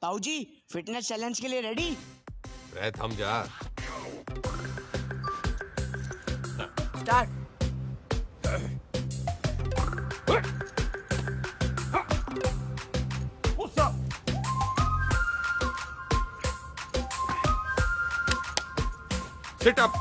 ताऊ जी fitness challenge के लिए रेडी? रह थम जा। स्टार्ट। Sit up.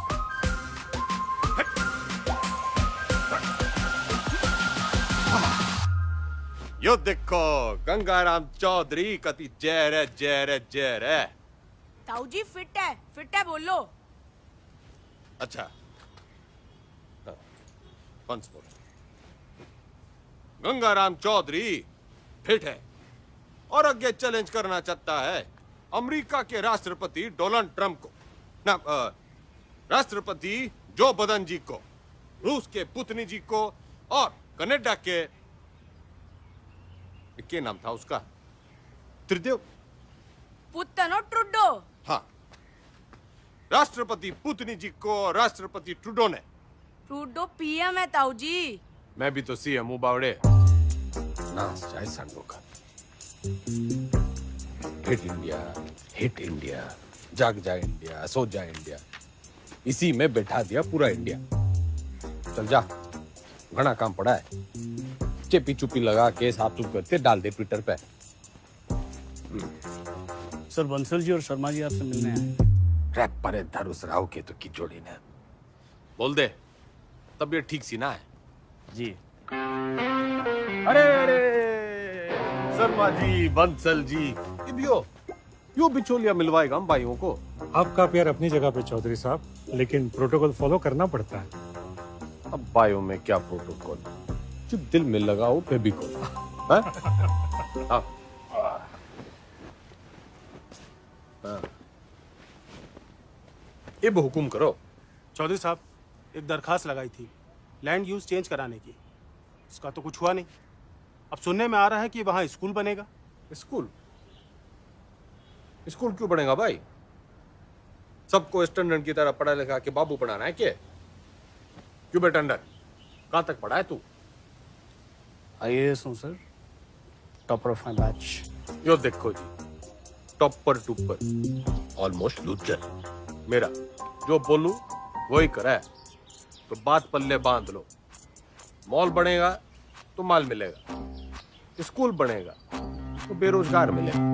यो देखो गंगाराम चौधरी कति जहर है, जहर है, जहर है। ताऊ जी फिट है बोलो। अच्छा once more. Gangaram Chaudhary fit है और आगे चैलेंज करना चाहता है अमेरिका के राष्ट्रपति डोनाल्ड ट्रंप को, ना राष्ट्रपति जो बदन जी को, रूस के पुतिन जी को और कनाडा के क्या नाम था उसका, त्रिदेव पुतनो ट्रुडो। हाँ, राष्ट्रपति पुतिन जी को राष्ट्रपति ट्रुडो ने। ट्रुडो पीएम है ताऊ जी। मैं भी तो सीएम हूँ बावड़े। नाच जाए सांडों का। हिट इंडिया, जाग जाए इंडिया, सो जाए इंडिया, इसी में बैठा दिया पूरा इंडिया। चल जा, घना काम पड़ा है। चेपी चुपी लगा के साफ सुफ करते डाल दे ट्विटर पे। सर बंसल जी और शर्मा जी आपसे मिलने आए। रैप पर धरुस राव के तो की जोड़ी ने। बोल दे, तबीयत ठीक सी ना है? जी। अरे शर्मा जी, बंसल जी, यो बिचौलिया मिलवाएगा हम भाइयों को। आपका प्यार अपनी जगह पे चौधरी साहब, लेकिन प्रोटोकॉल फॉलो करना पड़ता है। अब भाइयों में क्या प्रोटोकॉल, जब दिल में लगाओ फेविकोल। अब हुकुम करो। चौधरी साहब एक दरखास्त लगाई थी लैंड यूज चेंज कराने की, उसका तो कुछ हुआ नहीं। अब सुनने में आ रहा है कि वहाँ स्कूल बनेगा। स्कूल? स्कूल क्यों बनेगा भाई? सबको स्टैंडर्ड की तरह पढ़ा लिखा के बाबू पढ़ाना है क्या? क्यों बेटा अंडर, कहाँ तक पढ़ा है तू? IAS हूँ sir, topper of my batch. यो देखो जी, टॉपर टूपर ऑलमोस्ट लूजर। मेरा जो बोलूं वही करा है, तो बात पल्ले बांध लो। मॉल बनेगा तो माल मिलेगा, स्कूल बनेगा तो बेरोजगार मिलेगा।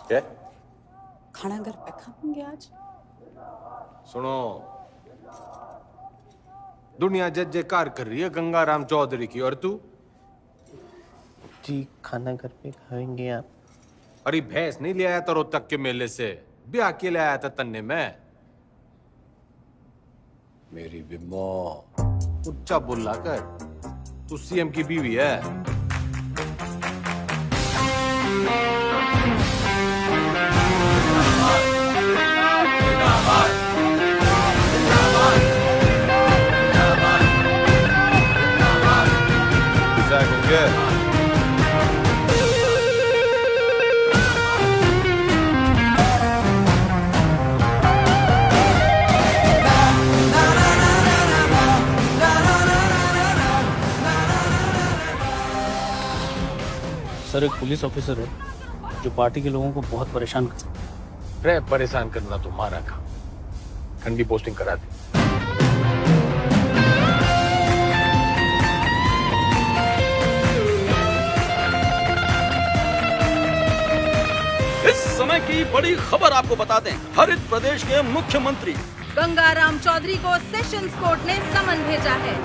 क्या? खाना घर पे खाएंगे आज। सुनो, दुनिया जय जयकार कर रही है गंगाराम चौधरी की, और तू? जी खाना घर पे खाएंगे आप। अरे भैंस नहीं ले आया था रोहतक के मेले से, ब्याह के ले आया था तन्ने में। मेरी बिम्बो उच्चा बोला कर, तू सीएम की बीवी है। सर एक पुलिस ऑफिसर है जो पार्टी के लोगों को बहुत परेशान करता है। परेशान करना तो हमारा काम, ठंडी पोस्टिंग करा दे। इस समय की बड़ी खबर आपको बताते हैं। हरित प्रदेश के मुख्यमंत्री गंगाराम चौधरी को सेशंस कोर्ट ने समन भेजा है।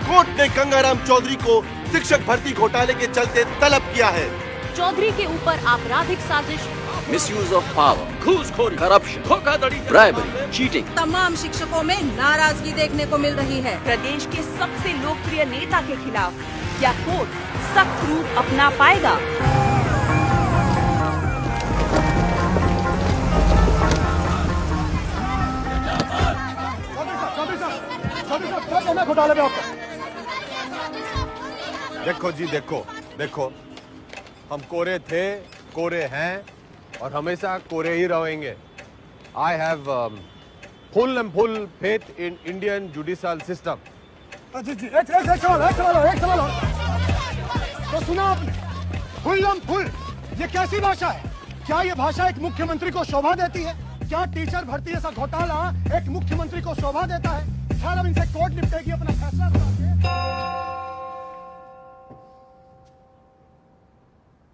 कोर्ट ने गंगाराम चौधरी को शिक्षक भर्ती घोटाले के चलते तलब किया है। चौधरी के ऊपर आपराधिक साजिश, मिसयूज ऑफ पावर, घूसखोरी, करप्शन, धोखाधड़ी, ब्राइबरी, चीटिंग, तमाम शिक्षकों में नाराजगी देखने को मिल रही है। प्रदेश के सबसे लोकप्रिय नेता के खिलाफ क्या कोर्ट सख्त रूप अपना पाएगा? घोटाले में आपका देखो जी, देखो देखो, हम कोरे थे, कोरे हैं और हमेशा कोरे ही रहेंगे। I have full and full faith in Indian judicial system. एक सवाल और। तो सुना आपने, फुल, ये कैसी भाषा है? क्या ये भाषा एक मुख्यमंत्री को शोभा देती है? क्या टीचर भर्ती जैसा घोटाला एक मुख्यमंत्री को शोभा देता है? खैर, अब इनसे कोर्ट निपटेगी, अपना फैसला सुनाइए।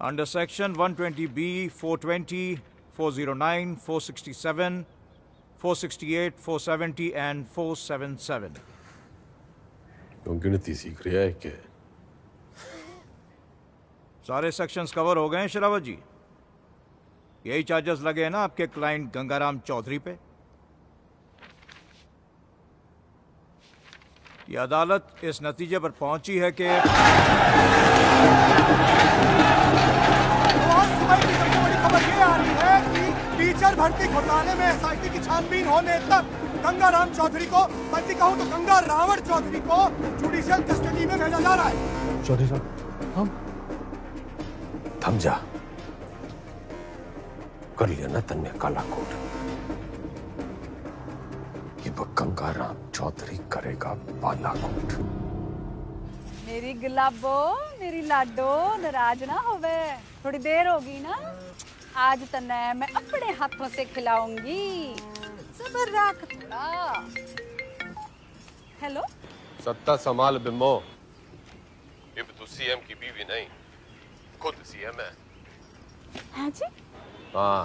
Under section 120B, 420, 409, 467, 468, 470 and 477. तुम गिनती सीख रहे हैं क्या? सारे सेक्शंस कवर हो गए हैं शरावत जी। यही चार्जेस लगे हैं ना आपके क्लाइंट गंगाराम चौधरी पे। ये अदालत इस नतीजे पर पहुंची है कि सबसे बड़ी खबर ये आ रही है कि टीचर भर्ती घोटाले में एसआईटी की छानबीन होने तक गंगाराम चौधरी को, बल्कि कहूं तो गंगा रावण चौधरी को जुडिशियल कस्टडी में भेजा जा रहा है। चौधरी साहब, हम थम जा, कर लिया ना तन्ने काला कोट। ये गंगाराम चौधरी करेगा बालाकोट। मेरी गुलाबो, मेरी लाडो, नाराज ना होवे। थोड़ी देर होगी ना, आज तने मैं अपने हाथों से खिलाऊंगी। सब्र रख थोड़ा। हेलो, सत्ता संभाल बिम्बो। अब तू सीएम की बीवी नहीं, खुद सीएम है। हाँ जी? हाँ,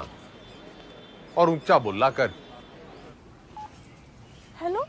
और ऊंचा बोला कर। हेलो,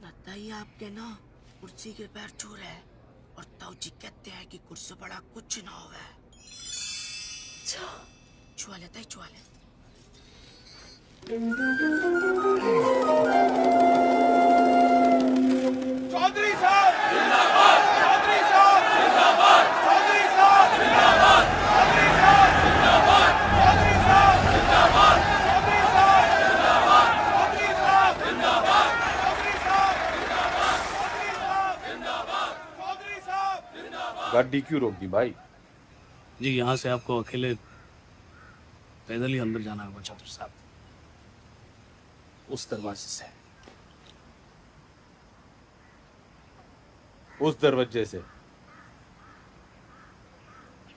लगता ही आपके ना कुर्सी के पैर छू रहे हैं और ताऊजी कहते हैं कि कुर्सी बड़ा कुछ ना होवे। छुआ लेता ही छुआ ले। चौधरी साहब जिंदाबाद, चौधरी साहब जिंदाबाद, चौधरी साहब जिंदाबाद, चौधरी साहब जिंदाबाद, चौधरी साहब जिंदाबाद, चौधरी साहब जिंदाबाद, चौधरी साहब जिंदाबाद, चौधरी साहब जिंदाबाद, चौधरी साहब जिंदाबाद। गाड़ी क्यों रोक दी भाई? जी, यहाँ से आपको अकेले पैदल ही अंदर जाना होगा चौधरी साहब, उस दरवाजे से। उस दरवाजे से?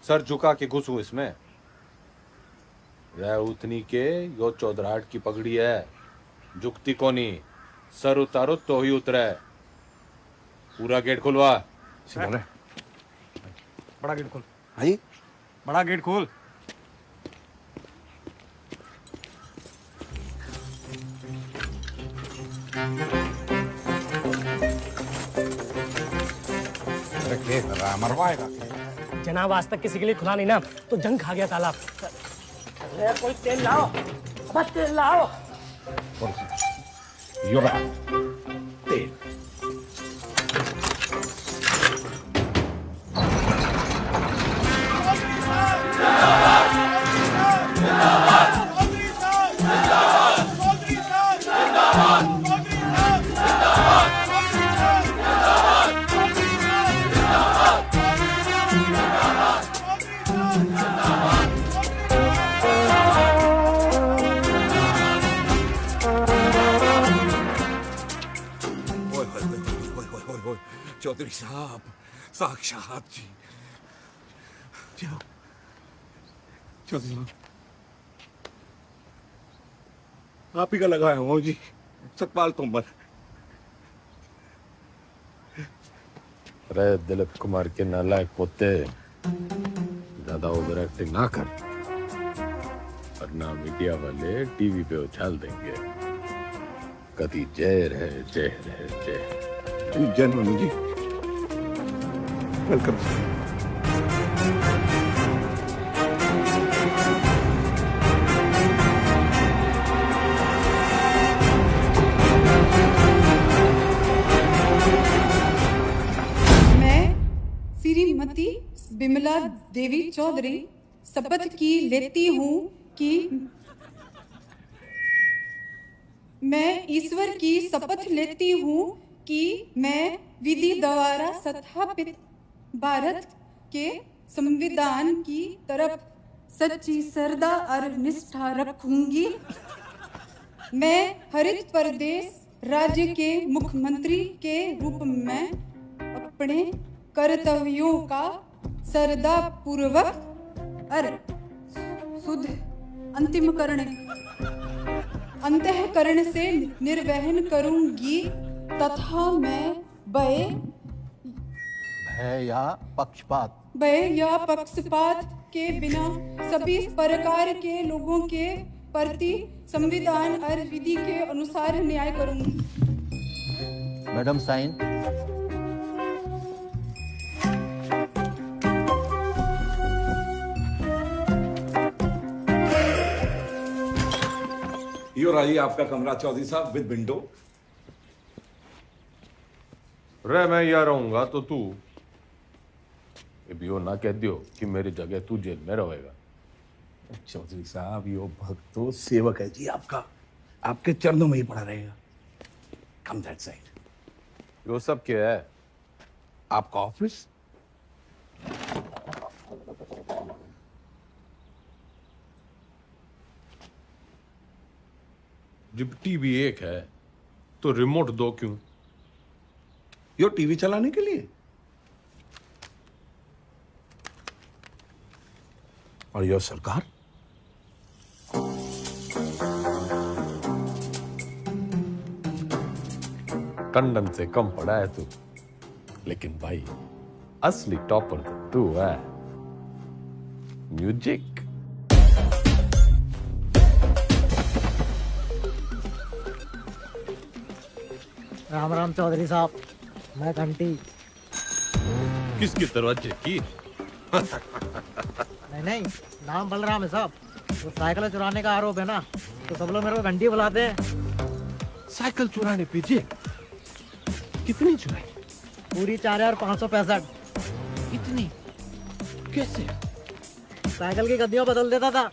सर झुका के घुसूं इसमें? उतनी के यो चौधराहट की पगड़ी है, झुकती कोनी। सर उतारो तो ही उतरे। पूरा गेट खुलवा। बड़ा गेट खोल। भाई बड़ा गेट खोल। मरवाएगा जनाब, आज तक किसी के लिए खुला नहीं ना, तो जंग खा गया तालाब। अरे कोई तेल लाओ, बस तेल लाओ। तेल चौधरी साहब, साक्षात जी। चौधरी साहब, आप ही का लगाया हूँ जी, सतपाल तोमर। अरे दिलीप कुमार के नालायक पोते, ज्यादा ओवर एक्टिंग ना कर, वरना मीडिया वाले टीवी पे उछाल देंगे। कभी जहर है, जहर है, जहर। जय मनु जी। वेलकम। मैं श्रीमती बिमला देवी चौधरी शपथ की लेती हूँ कि मैं ईश्वर की शपथ लेती हूँ कि मैं विधि द्वारा स्थापित भारत के संविधान की तरफ सच्ची श्रद्धा और निष्ठा रखूंगी। मैं हरित प्रदेश राज्य के मुख्यमंत्री के रूप में अपने कर्तव्यों का श्रद्धा पूर्वक और शुद्ध अंतःकरण से निर्वहन करूंगी तथा मैं भय या पक्षपात के बिना सभी प्रकार के लोगों के प्रति संविधान और विधि के अनुसार न्याय करूंगी। Madam sign. यो रही आपका कमरा चौधरी साहब विद विंडो। रे मैं यहाँ रहूंगा तो तू भी ना कह दियो कि मेरी जगह तू जेल में रहेगा। चौधरी साहब यो भक्त तो सेवक है जी आपका, आपके चरणों में ही पड़ा रहेगा। कम दैट साइड। यो सब क्या है? आपका ऑफिस। जब टीवी एक है तो रिमोट दो क्यों? यो टीवी चलाने के लिए। और यो सरकार। टंडन से कम पड़ा है तू, लेकिन भाई असली टॉपर तू है। म्यूजिक। राम राम चौधरी साहब, मैं घंटी। किसके दरवाजे की? नहीं, नाम बलराम है साहब। तो साइकिल चुराने का आरोप है ना, तो सब लोग मेरे को घंटी बुलाते हैं। साइकिल चुराने पे जेल? कितनी चुराई? पूरी 4565। इतनी? कैसे? साइकिल की गद्दियों बदल देता था।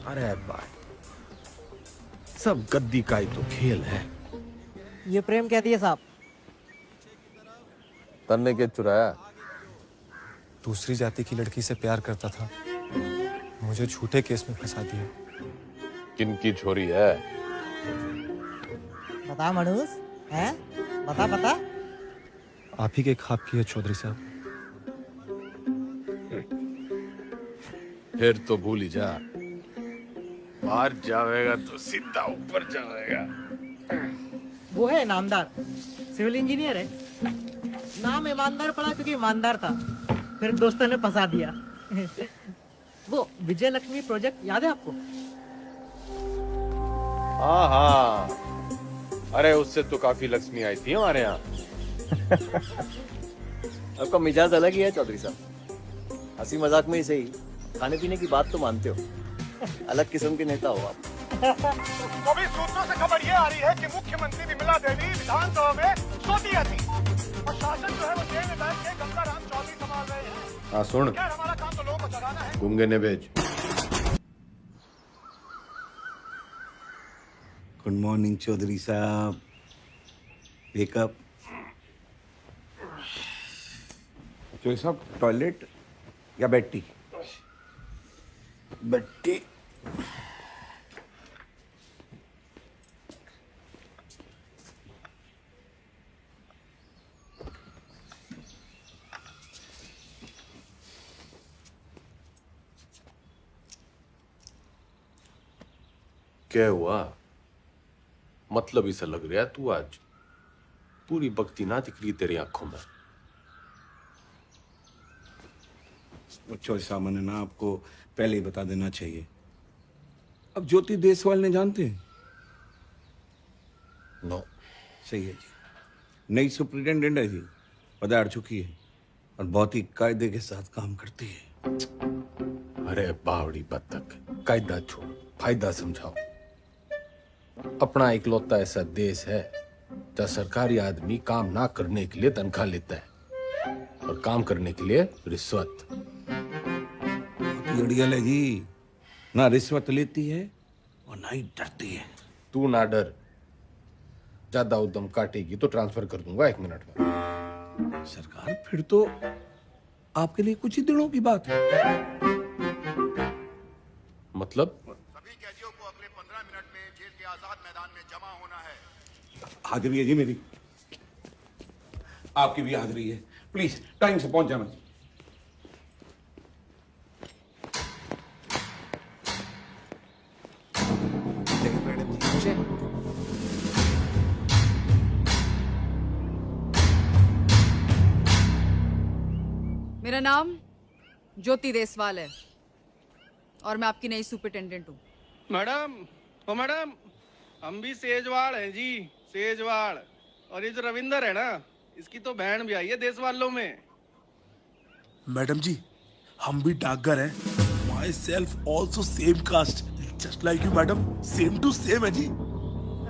अरे भाई, सब गद्दी का ही तो खेल है। ये प्रेम कहती है साहब। तन्ने के चुराया? दूसरी जाति की लड़की से प्यार करता था, मुझे झूठे केस में फंसा दिया। किनकी छोरी है? बता मनुष है, बता। आप ही के खाब की है चौधरी साहब। फिर तो भूल ही जा, बाहर जाएगा तो सीधा ऊपर जाएगा। वो है नामदार, सिविल इंजीनियर है। नाम ईमानदार पड़ा क्योंकि ईमानदार था, फिर दोस्तों ने फंसा दिया। वो विजय लक्ष्मी प्रोजेक्ट याद है आपको? हाँ, अरे उससे तो काफी लक्ष्मी आई थी हमारे यहाँ। आपका मिजाज अलग ही है चौधरी साहब, हंसी मजाक में ही सही, खाने पीने की बात तो मानते हो। अलग किस्म के नेता हो आप। अभी सूत्रों से खबर ये आ रही है कि मुख्यमंत्री विमला देवी विधानसभा में सोती थी और शासन जो है वो जेल में बैठ के गंगाराम चौधरी संभाल रहे हैं। हाँ सुन, खैर हमारा काम तो लोगों को जगाना है। गूंगे ने भेज। गुड मॉर्निंग चौधरी साहब। वेकअप। चौधरी साहब टॉयलेट या बेड टी? Bed tea. क्या हुआ? मतलब इसे लग रहा है तू आज पूरी भक्ति ना दिख रही तेरी आंखों में। चौधरी साहब मैंने ना आपको पहले ही बता देना चाहिए। अब ज्योति देसवाल ने जानते हैं? नो। सही है जी, नई सुप्रिंटेंडेंट है जी, पधार चुकी है और बहुत ही कायदे के साथ काम करती है। अरे बावड़ी बत्तख, कायदा छोड़, फायदा समझाओ। अपना इकलौता ऐसा देश है जहाँ सरकारी आदमी काम ना करने के लिए तनख्वाह लेता है और काम करने के लिए रिश्वत। अड़ियल है जी, ना रिश्वत लेती है और ना ही डरती है। तू ना डर, ज्यादा उद्यम काटेगी तो ट्रांसफर कर दूंगा 1 मिनट में। सरकार फिर तो आपके लिए कुछ ही दिनों की बात है। मतलब? सभी कैदियों को अगले 15 मिनट में जेल के आजाद मैदान में जमा होना है। हाजिरी है जी मेरी, आपकी भी हाजिरी है। प्लीज टाइम से पहुंच जाना। मेरा नाम ज्योति देसवाल है और मैं आपकी नई सुपरिटेंडेंट हूँ। मैडम हम भी सेजवाड़ हैं जी, सेजवाड़। और ये जो रविंदर है ना, इसकी तो बहन भी आई है देसवालों में। मैडम जी हम भी डाकघर हैं। Myself also same caste just like you madam, same to same है जी।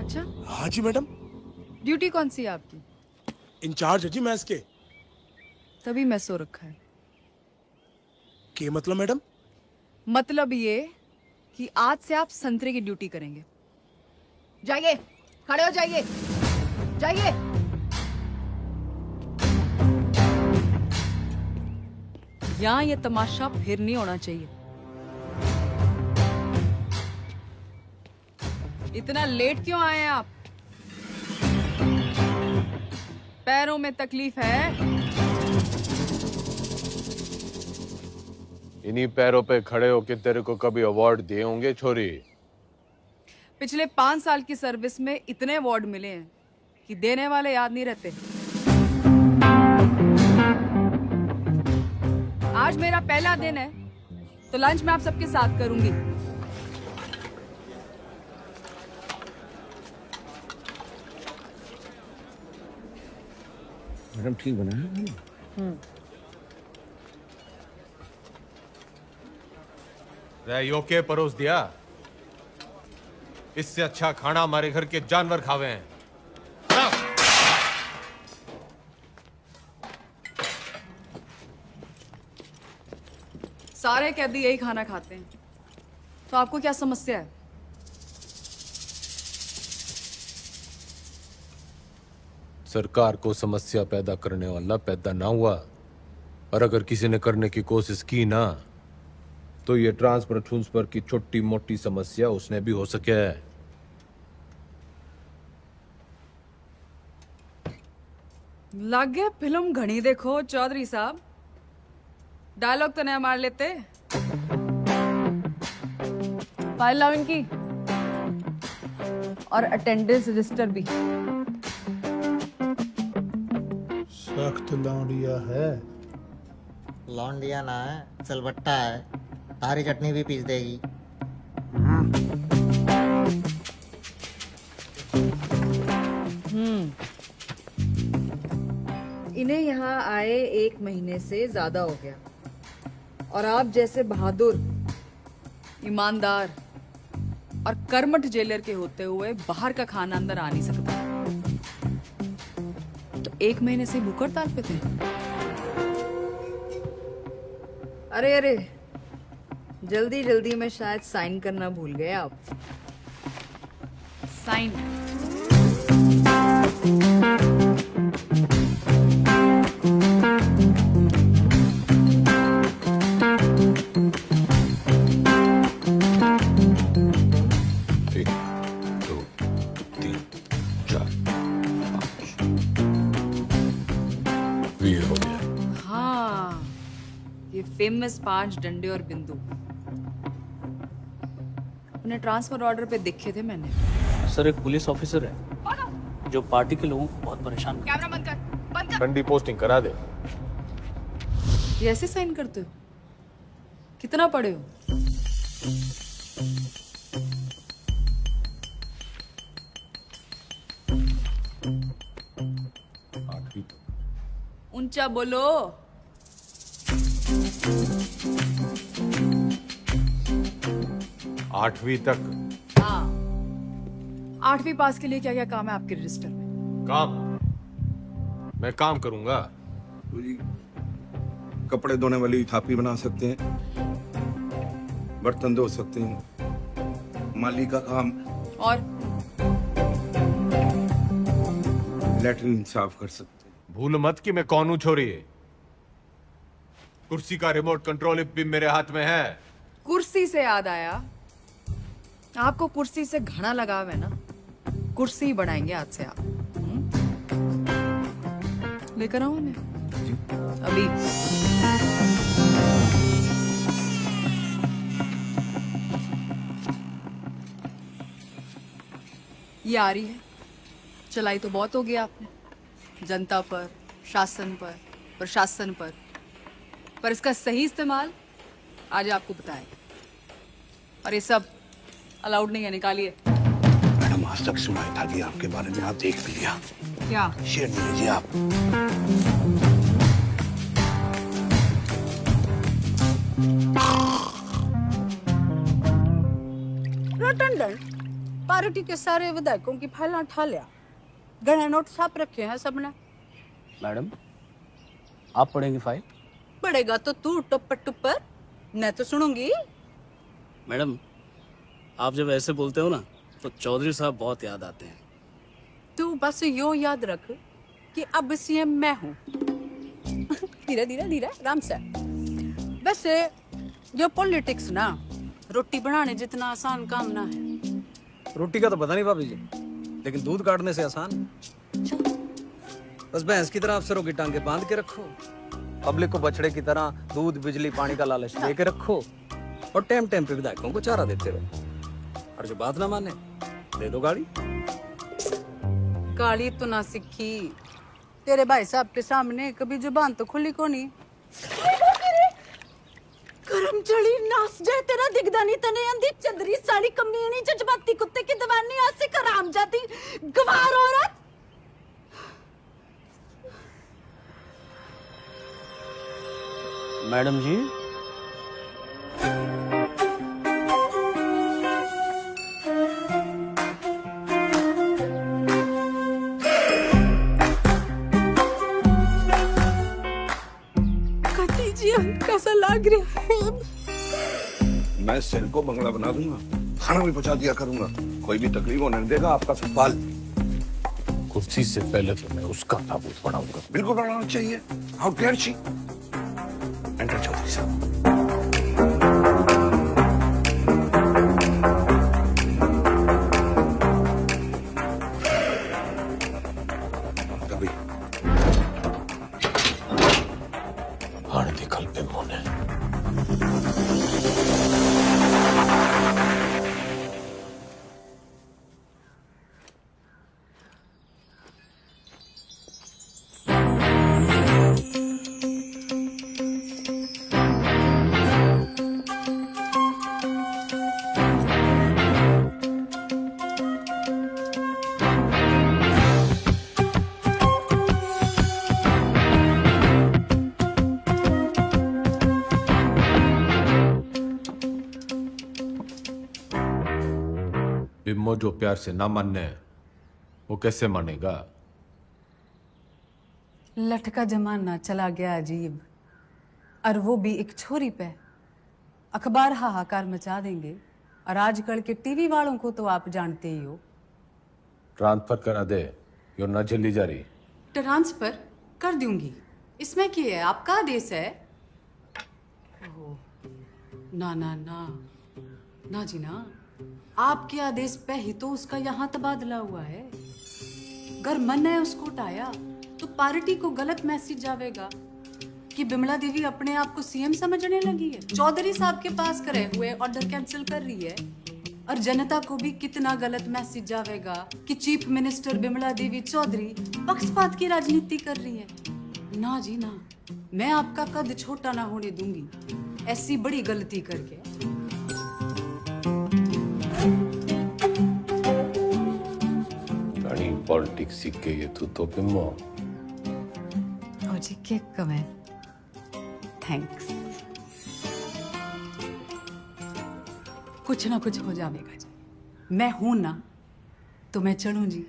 अच्छा? हाँ जी मैडम। ड्यूटी कौन सी है आपकी? इंचार्ज है जी मैस के। तभी मैस हो रखा है। के मतलब मैडम? मतलब ये कि आज से आप संतरे की ड्यूटी करेंगे। जाइए, खड़े हो जाइए, जाइए। यहां ये तमाशा फिर नहीं होना चाहिए। इतना लेट क्यों आए हैं आप? पैरों में तकलीफ है? इन्हीं पैरों पे खड़े होके तेरे को कभी अवार्ड दिए होंगे छोरी? पिछले 5 साल की सर्विस में इतने अवार्ड मिले हैं कि देने वाले याद नहीं रहते। आज मेरा पहला दिन है तो लंच मैं आप सबके साथ करूंगी। मैडम ठीक बना है? योके परोस दिया। इससे अच्छा खाना हमारे घर के जानवर खावे हैं। सारे कैदी यही खाना खाते हैं, तो आपको क्या समस्या है? सरकार को समस्या पैदा करने वाला पैदा ना हुआ, और अगर किसी ने करने की कोशिश की ना, तो ये ट्रांसफर की छोटी मोटी समस्या उसने भी हो सके है। लागे फिल्म घनी देखो चौधरी साहब, डायलॉग तो नया मार लेते। फाइल लाओ इनकी और अटेंडेंस रजिस्टर भी। सख्त लौंडिया है। लौंडिया ना है, चलबट्टा है। हरी चटनी भी पीस देगी। इन्हें यहाँ आए 1 महीने से ज्यादा हो गया और आप जैसे बहादुर, ईमानदार और कर्मठ जेलर के होते हुए बाहर का खाना अंदर आ नहीं सकता। तो 1 महीने से भूख हड़ताल पे थे। अरे जल्दी जल्दी में शायद साइन करना भूल गए आप। साइन। फेमस 5 डंडे और बिंदु अपने ट्रांसफर ऑर्डर पे देखे थे मैंने। सर एक पुलिस ऑफिसर है जो पार्टी के लोगों को बहुत परेशान करता है। कैमरा बंद कर। ठंडी पोस्टिंग करा दे। ये ऐसे साइन करते हो? कितना पढ़े हो? ऊंचा बोलो। आठवीं तक। हाँ, 8वीं पास के लिए क्या क्या काम है आपके रजिस्टर में? काम? मैं काम करूंगा। कपड़े धोने वाली थापी बना सकते हैं, बर्तन धो सकते हैं, माली का काम और लेटरिन साफ कर सकते हैं। भूल मत कि मैं कौन हूं छोरी। कुर्सी का रिमोट कंट्रोल भी मेरे हाथ में है। कुर्सी से याद आया, आपको कुर्सी से घना लगाव है ना, कुर्सी बनाएंगे आज से आप। लेकर आऊं मैं अभी? ये आ रही है, चलाई तो बहुत हो गया आपने जनता पर, शासन पर, प्रशासन पर इसका सही इस्तेमाल आज आपको बताएंगे। और ये सब अलाउड नहीं है, निकालिए। मैडम आज तक सुना था कि आपके बारे में, आप देख भी लिया। क्या? शेयर नहीं लीजिए आप। टंडन, पार्टी के सारे विधायकों की फाइल उठा लिया, गणे नोट छाप रखे हैं सबने। मैडम, आप पढ़ेंगे फाइल? पढ़ेगा तो तू टुप्पर टुप्पर, मैं तो सुनूंगी। मैडम, आप जब ऐसे बोलते हो ना तो चौधरी साहब बहुत याद आते हैं। तू बस यो याद रख कि अब सीएम मैं हूँ। धीरे धीरे धीरे आराम से। वैसे जो पॉलिटिक्स ना, रोटी बनाने जितना आसान काम ना है। रोटी का तो पता नहीं भाभी जी, लेकिन दूध काटने से आसान। बस भैंस की तरह अफसरों की टांगे बांध के रखो, पब्लिक को बछड़े की तरह दूध बिजली पानी का लालच दे के रखो, और टाइम टाइम पे विधायकों को चारा देते रहो। और जो बात ना माने दे दो गाड़ी। गाली तो ना सीखी, तेरे भाई साहब के सामने कभी जुबान तो खुली को नहीं। करम चढ़ी नास जाए तेरा दिखदा नहीं तने, अंधी चंदरी साड़ी कमीनी जज्बाती कुत्ते की दीवानी आसे कराम जाती गवार औरत। मैडम जी, कैसा लग रहा है? मैं सेल को बंगला बना दूंगा, खाना भी पहुंचा दिया करूंगा, कोई भी तकलीफ होने नहीं देगा आपका सुखपाल। कुर्सी से पहले तो मैं उसका ताबूत बनाऊंगा। बिल्कुल बनाना चाहिए। How dare she. Enter Chaudhary साहब। कभी हाड़ निकल पे मोने। बिम्मो जो प्यार से ना मानने वो कैसे मानेगा? लटका जमाना चला गया अजीब, और वो भी एक छोरी पे। अखबार हाहाकार मचा देंगे, और आजकल के टीवी वालों को तो आप जानते ही हो। ट्रांसफर करा दे, यो ना झेली जा रही। ट्रांसफर कर दूंगी, इसमें क्या है, आपका आदेश है। ओह, ना ना ना ना जी ना, आपके आदेश पे ही तो उसका यहाँ तबादला हुआ है। अगर मन है उसको उठाया तो पार्टी को गलत मैसेज जावेगा कि बिमला देवी अपने आप को सीएम समझने लगी है, चौधरी साहब के पास करे हुए ऑर्डर कैंसिल कर रही है। और जनता को भी कितना गलत मैसेज जावेगा कि चीफ मिनिस्टर बिमला देवी चौधरी पक्षपात की राजनीति कर रही है। ना जी ना, मैं आपका कद छोटा ना होने दूंगी ऐसी बड़ी गलती करके। पॉलिटिक्स सीख के ये तो बिम्मो। 지게끔해. थैंक्स। कुछ ना कुछ हो जाएगा जी। मैं हूं ना तो मैं चलूं जी।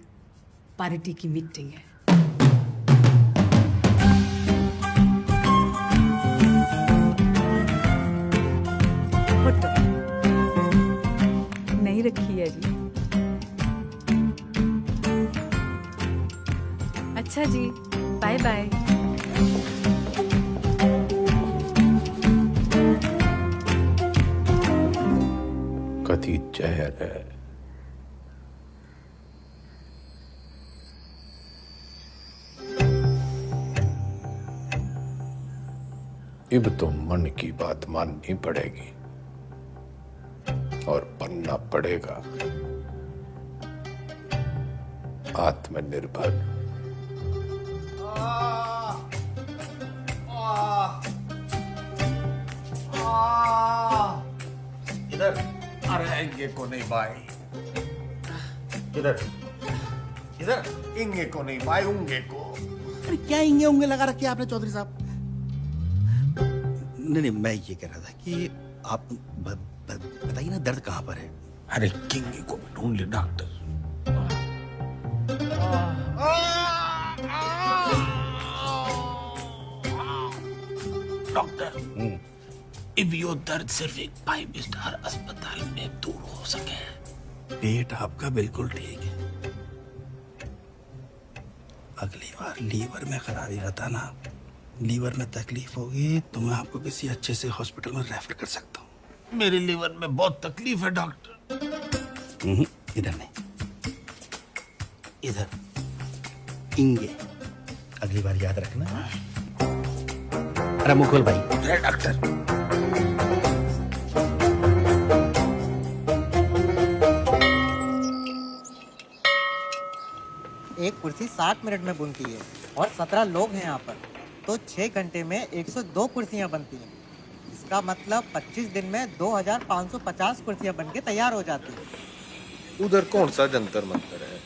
पार्टी की मीटिंग है। फोटो नहीं रखी है जी। अच्छा जी, बाय बाय। कथी जहर है। अब तो मन की बात माननी पड़ेगी और बनना पड़ेगा आत्मनिर्भर। इधर। अरे ये को नहीं भाई, इधर इधर। इंगे को नहीं भाई, उंगे को। अरे क्या इंगे उंगे लगा रखे आपने चौधरी साहब? नहीं, मैं ये कह रहा था कि आप बताइए ना दर्द कहाँ पर है? अरे किंगे को ढूंढ ले डॉक्टर। डॉक्टर, अब यो दर्द सिर्फ एक 5 स्टार अस्पताल में दूर हो सके। पेट आपका बिल्कुल ठीक है। अगली बार लीवर में खराबी बताना। लीवर में तकलीफ होगी तो मैं आपको किसी अच्छे से हॉस्पिटल में रेफर कर सकता हूँ। मेरे लीवर में बहुत तकलीफ है डॉक्टर। इधर नहीं, इधर इंगे। अगली बार याद रखना। अरे मुकुल भाई। अरे डॉक्टर, एक कुर्सी 60 मिनट में बनती है और 17 लोग हैं यहाँ पर, तो 6 घंटे में 102 कुर्सियाँ बनती हैं। इसका मतलब 25 दिन में 2550 कुर्सियाँ बनके तैयार हो जाती हैं। उधर कौन सा जंतर मंतर है?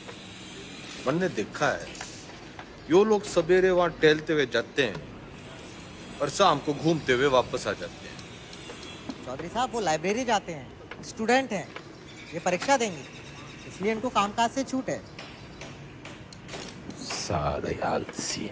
मैंने देखा है, यो लोग सवेरे वहाँ टहलते हुए जाते हैं और शाम को घूमते हुए वापस आ जाते हैं। चौधरी साहब वो लाइब्रेरी जाते हैं, स्टूडेंट हैं, ये परीक्षा देंगे, इसलिए इनको कामकाज से छूट है। सारे आलसी।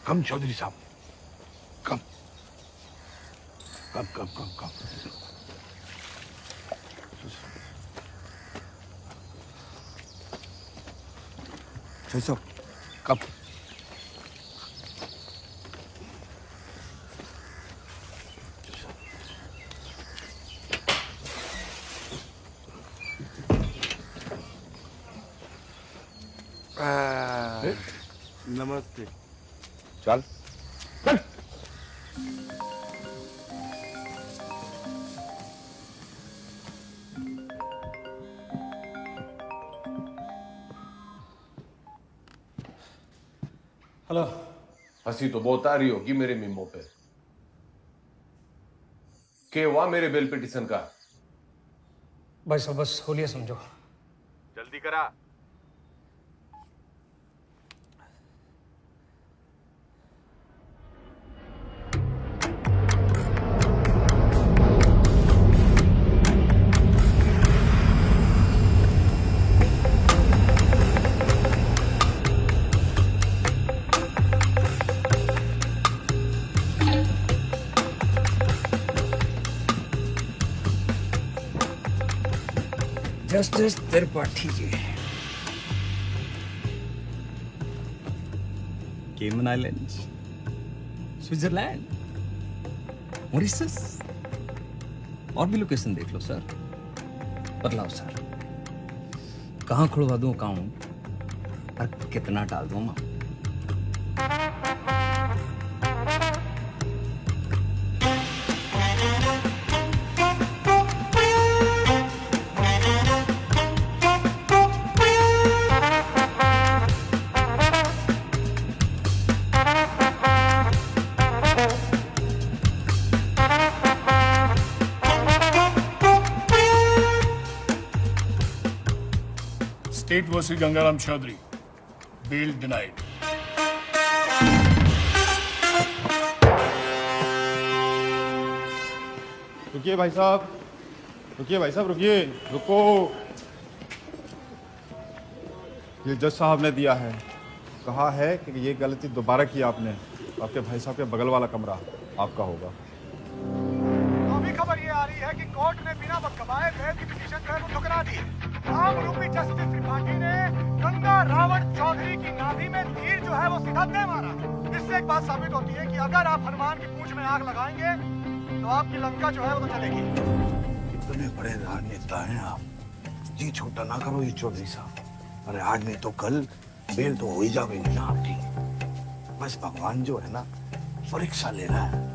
कम चौधरी साहब, कम कम कम कम कम। चलो कम। नमस्ते। चल हेलो। हंसी तो बहुत आ रही होगी मेरे मीमो पे। क्या हुआ मेरे बेल पिटीशन का? भाई साहब बस होलिया समझो। जल्दी करा। जस्टिस त्रिपाठी जी, केमन आइलैंड्स, स्विट्जरलैंड, मॉरिशस, और भी लोकेशन देख लो सर। बतलाओ सर, कहाँ खुलवा दूं अकाउंट और कितना डाल दूं amount? State versus Gangaram Chaudhary. Bail denied. रुकिए भाई साहब, रुकिए भाई साहब, रुकिए, रुको। ये जज साहब ने दिया है, कहा है कि ये गलती दोबारा की आपने, तो आपके भाई साहब के बगल वाला कमरा आपका होगा। तो अभी खबर ये आ रही है कि कोर्ट ने बिना वक्त गवाए बेल की पिटीशन जो है वो ठुकरा दी। आरोपी जस्टिस त्रिपाठी ने गंगा रावण चौधरी की नाभि में तीर जो है वो सीधा दे मारा। इससे एक बात साबित होती है कि अगर आप हनुमान की पूंछ में आग लगाएंगे तो आपकी लंका जो है वो तो चलेगी। इतने बड़े राजनेता हैं आप, जी छोटा ना करो ये चौधरी साहब। अरे आज नहीं तो कल बेल तो हो ही जाएगी ना आपकी। बस भगवान जो है ना परीक्षा ले रहा है।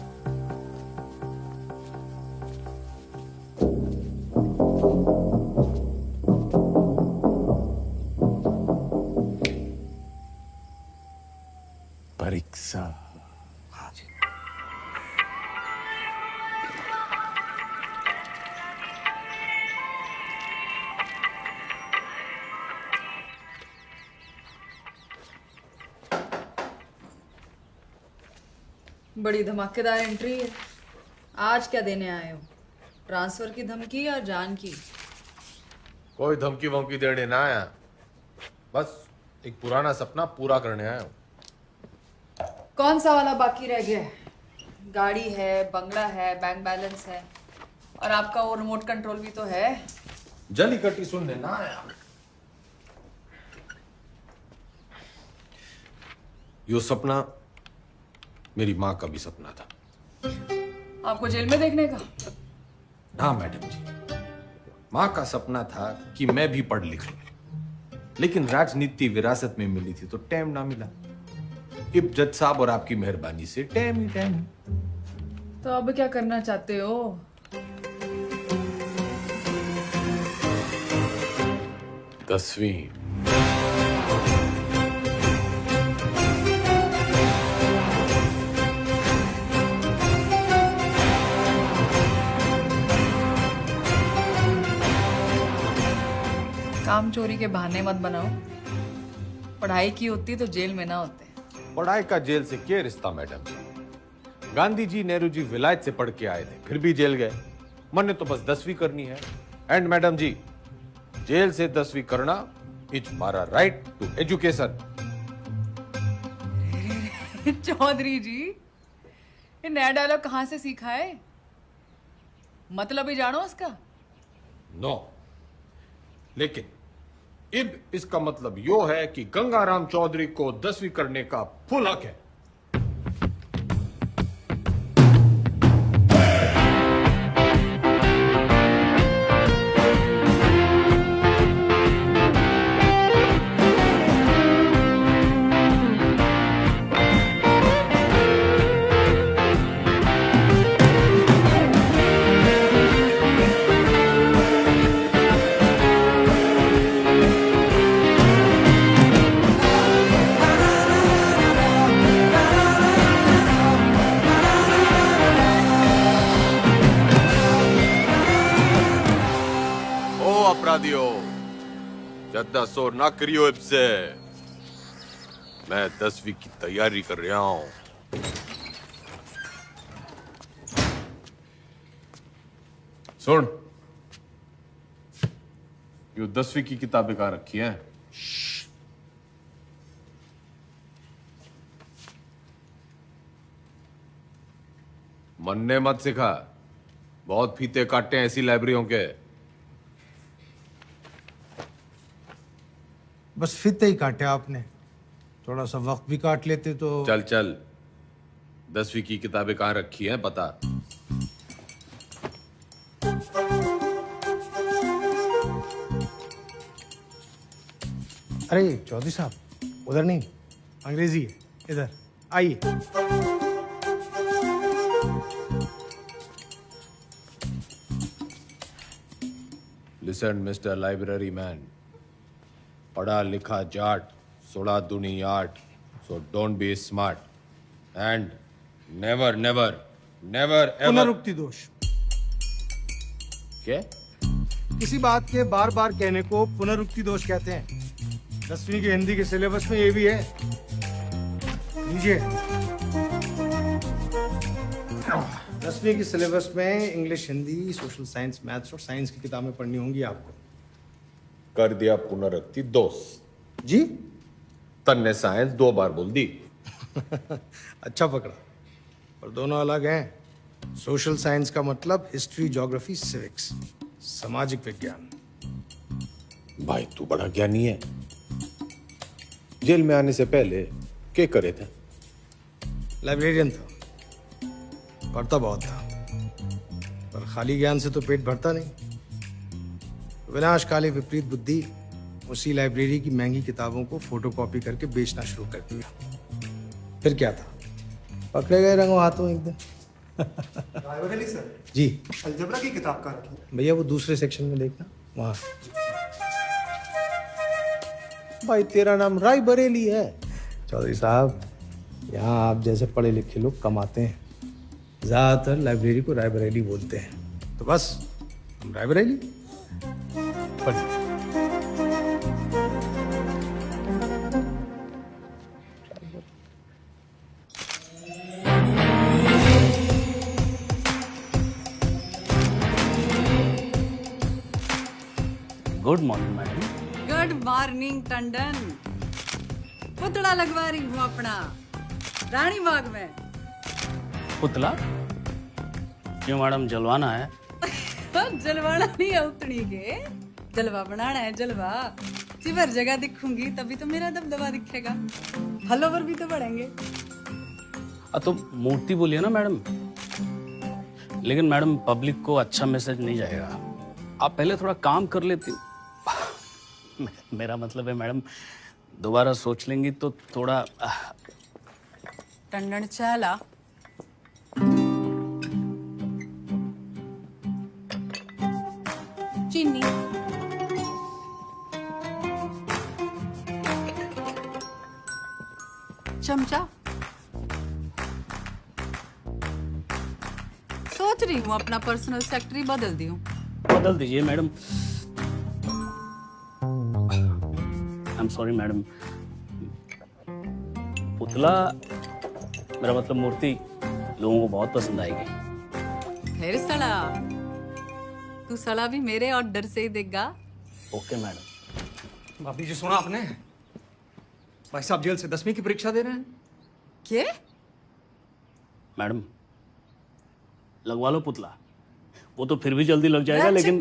परीक्षा। हाँ जी। बड़ी धमाकेदार एंट्री है। आज क्या देने आए हो? ट्रांसफर की धमकी या जान की? कोई धमकी वमकी देने ना आया, बस एक पुराना सपना पूरा करने आया हूँ। कौन सा वाला बाकी रह गया है? गाड़ी है, बंगला है, बैंक बैलेंस है, और आपका वो रिमोट कंट्रोल भी तो है। जली कटी सुनने ना आया। यो सपना मेरी माँ का भी सपना था। आपको जेल में देखने का? ना मैडम जी, माँ का सपना था कि मैं भी पढ़ लिख लूं, लेकिन राजनीति विरासत में मिली थी तो टाइम ना मिला। इब जज साहब और आपकी मेहरबानी से टाइम ही टाइम। तो अब क्या करना चाहते हो? दसवीं। काम चोरी के बहाने मत बनाओ। पढ़ाई की होती तो जेल में ना होते। पढ़ाई का जेल से क्या रिश्ता मैडम जी? गांधी जी, नेहरू जी विलायत से पढ़ के आए थे, फिर भी जेल गए। मन ने तो बस 10वीं करनी है। एंड मैडम जी, जेल से 10वीं करना इज हमारा राइट टू एजुकेशन। चौधरी जी, ये नया डायलॉग कहाँ से सीखा है? मतलब ही जानो उसका? नो, लेकिन इब इसका मतलब यो है कि गंगाराम चौधरी को 10वीं करने का फुल हक है। अपराधियों, ज्यादा शोर ना करियो इससे। मैं 10वीं की तैयारी कर रहा हूँ। सुन, ये 10वीं की किताबें कहाँ रखी हैं? मन ने मत सिखा, बहुत फीते काटे हैं ऐसी लाइब्रेरियों के। बस फीते ही काटे आपने, थोड़ा सा वक्त भी काट लेते तो। चल चल, 10वीं की किताबें कहाँ रखी हैं बता। अरे चौधरी साहब, उधर नहीं, अंग्रेजी है, इधर आइए। लिसन मिस्टर लाइब्रेरी मैन, पढ़ा लिखा जाट, सोड़ा दुनी आट, so don't be smart and never never never ever. पुनरुक्ति दोष। क्या? किसी बात के बार बार कहने को पुनरुक्ति दोष कहते हैं। 10वीं के हिंदी के सिलेबस में ये भी है, लीजिए। 10वीं के सिलेबस में English, Hindi, social science, maths और साइंस की किताबें पढ़नी होंगी आपको। कर दिया पुनरुक्ति दोष जी। तन्ने साइंस 2 बार बोल दी। अच्छा पकड़ा, और दोनों अलग हैं। सोशल साइंस का मतलब हिस्ट्री, ज्योग्राफी, सिविक्स, सामाजिक विज्ञान। भाई तू बड़ा ज्ञानी है। जेल में आने से पहले क्या करे थे? लाइब्रेरियन था, पढ़ता बहुत था, पर खाली ज्ञान से तो पेट भरता नहीं। विनाशकाली विपरीत बुद्धि उसी लाइब्रेरी की महंगी किताबों को फोटोकॉपी करके बेचना शुरू कर दिया। फिर क्या था, पकड़े गए रंगों हाथों एक दिन। रायबरेली सर जी, अलजबरा की किताब कहाँ रखी? भैया वो दूसरे सेक्शन में देखना, वहां। भाई तेरा नाम राय बरेली है? चौधरी साहब, यहाँ आप जैसे पढ़े लिखे लोग कम आते हैं। ज्यादातर लाइब्रेरी को रायबरेली बोलते हैं, तो बस हम रायबरेली पढ़िए। Good morning madam. Good morning Tandon. पुतला लगवा रही हूँ अपना रानी बाग में। पुतला क्यों मैडम, जलवाना है? जलवाना नहीं है, उतनी के जलवा बनाना है। जलवा जिवर जगह दिखूंगी तभी तो मेरा दबदबा दिखेगा, फॉलोवर भी तो बढ़ेंगे। तो मूर्ति बोलिए ना मैडम। लेकिन मैडम पब्लिक को अच्छा मैसेज नहीं जाएगा। आप पहले थोड़ा काम कर लेती। मेरा मतलब है मैडम, दोबारा सोच लेंगी तो थोड़ा। टंडन चाला चीनी चमचा। सोच रही हूँ अपना पर्सनल सेक्रेटरी बदल दी हूँ। बदल दीजिए madam. I am sorry madam. पुतला, मेरा मतलब मूर्ति, लोगों को बहुत पसंद आएगी। फिर सड़ा, तू सड़ा भी मेरे ऑर्डर से ही देगा। Okay madam. भाभी जी सुना आपने, भाई साहब जेल से 10वीं की परीक्षा दे रहे हैं। क्या? मैडम लगवा लो पुतला, वो तो फिर भी जल्दी लग जाएगा। लेकिन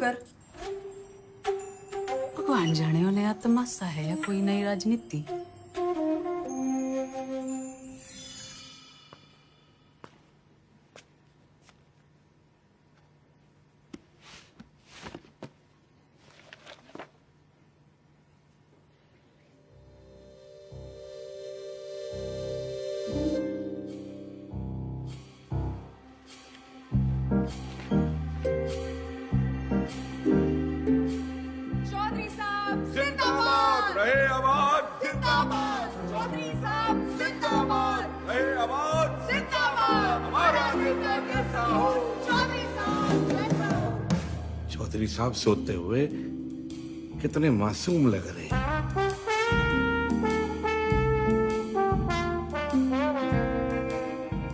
भगवान जाने हो नया तमाशा है या कोई नई राजनीति। चौधरी साहब सोते हुए कितने मासूम लग रहे हैं।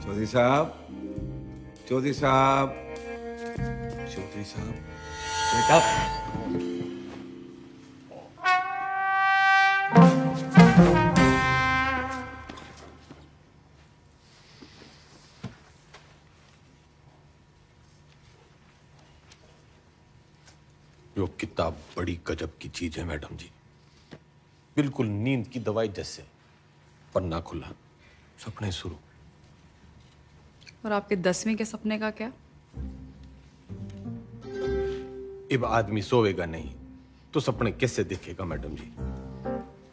चौधरी साहब, चौधरी साहब, चौधरी साहब, बेटा। यो किताब बड़ी गजब की चीज है मैडम जी, बिल्कुल नींद की दवाई जैसे। पन्ना खुला, सपने शुरू। और आपके 10वीं के सपने का क्या? अब आदमी सोएगा नहीं तो सपने कैसे देखेगा मैडम जी।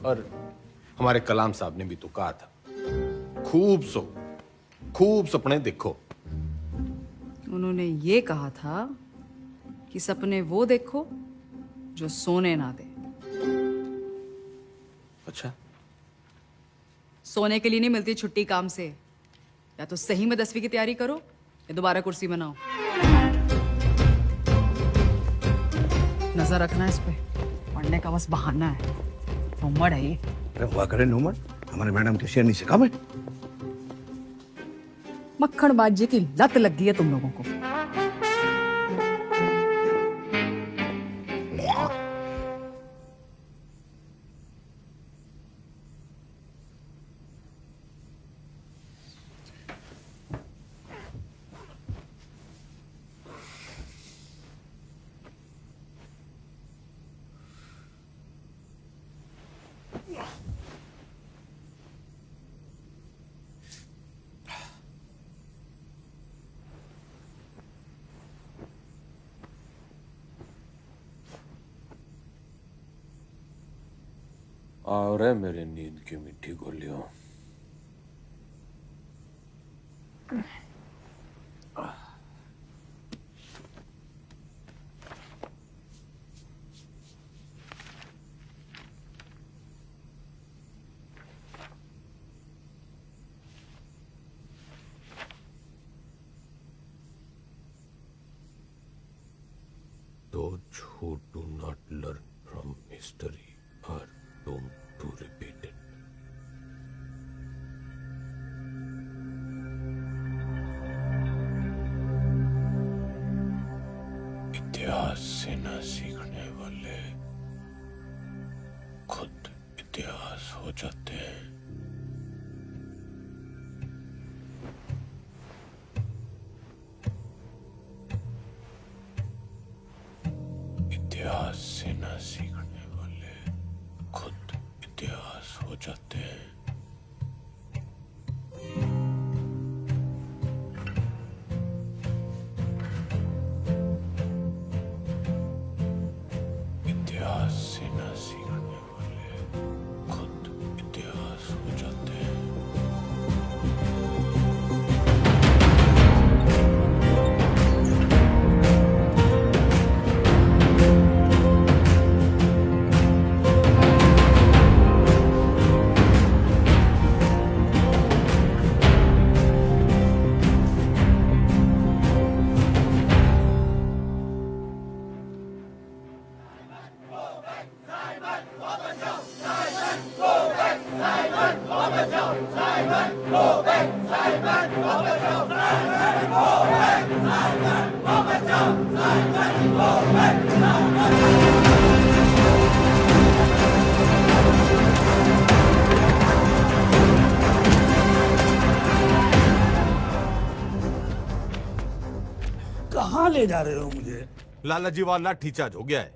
और हमारे कलाम साहब ने भी तो कहा था, खूब सो, खूब सपने देखो। उन्होंने ये कहा था कि सपने वो देखो जो सोने ना दे। अच्छा, सोने के लिए नहीं मिलती छुट्टी काम से। या तो सही में 10वीं की तैयारी करो या दोबारा कुर्सी बनाओ। नजर रखना इस पे, पढ़ने का बस बहाना है। नोमड़ है ये। अरे हुआ करे नोमड़, हमारे मैडम के शेर नहीं सिखा मैं। मक्खन बाजी की लत लग गई है तुम लोगों को। और है मेरे नींद की मीठी गोलियों। Those who do not learn from history are doomed to repeat it. इतिहास से न सीखने वाले खुद इतिहास हो जाते हैं। इतिहास से न सीखने वाले खुद इतिहास हो जाते हैं। इतिहास से न सीखने वाले खुद इतिहास हो जाते हैं। कहाँ ले जा रहे हो मुझे? लाला जी वाला ठीचार्ज हो गया है।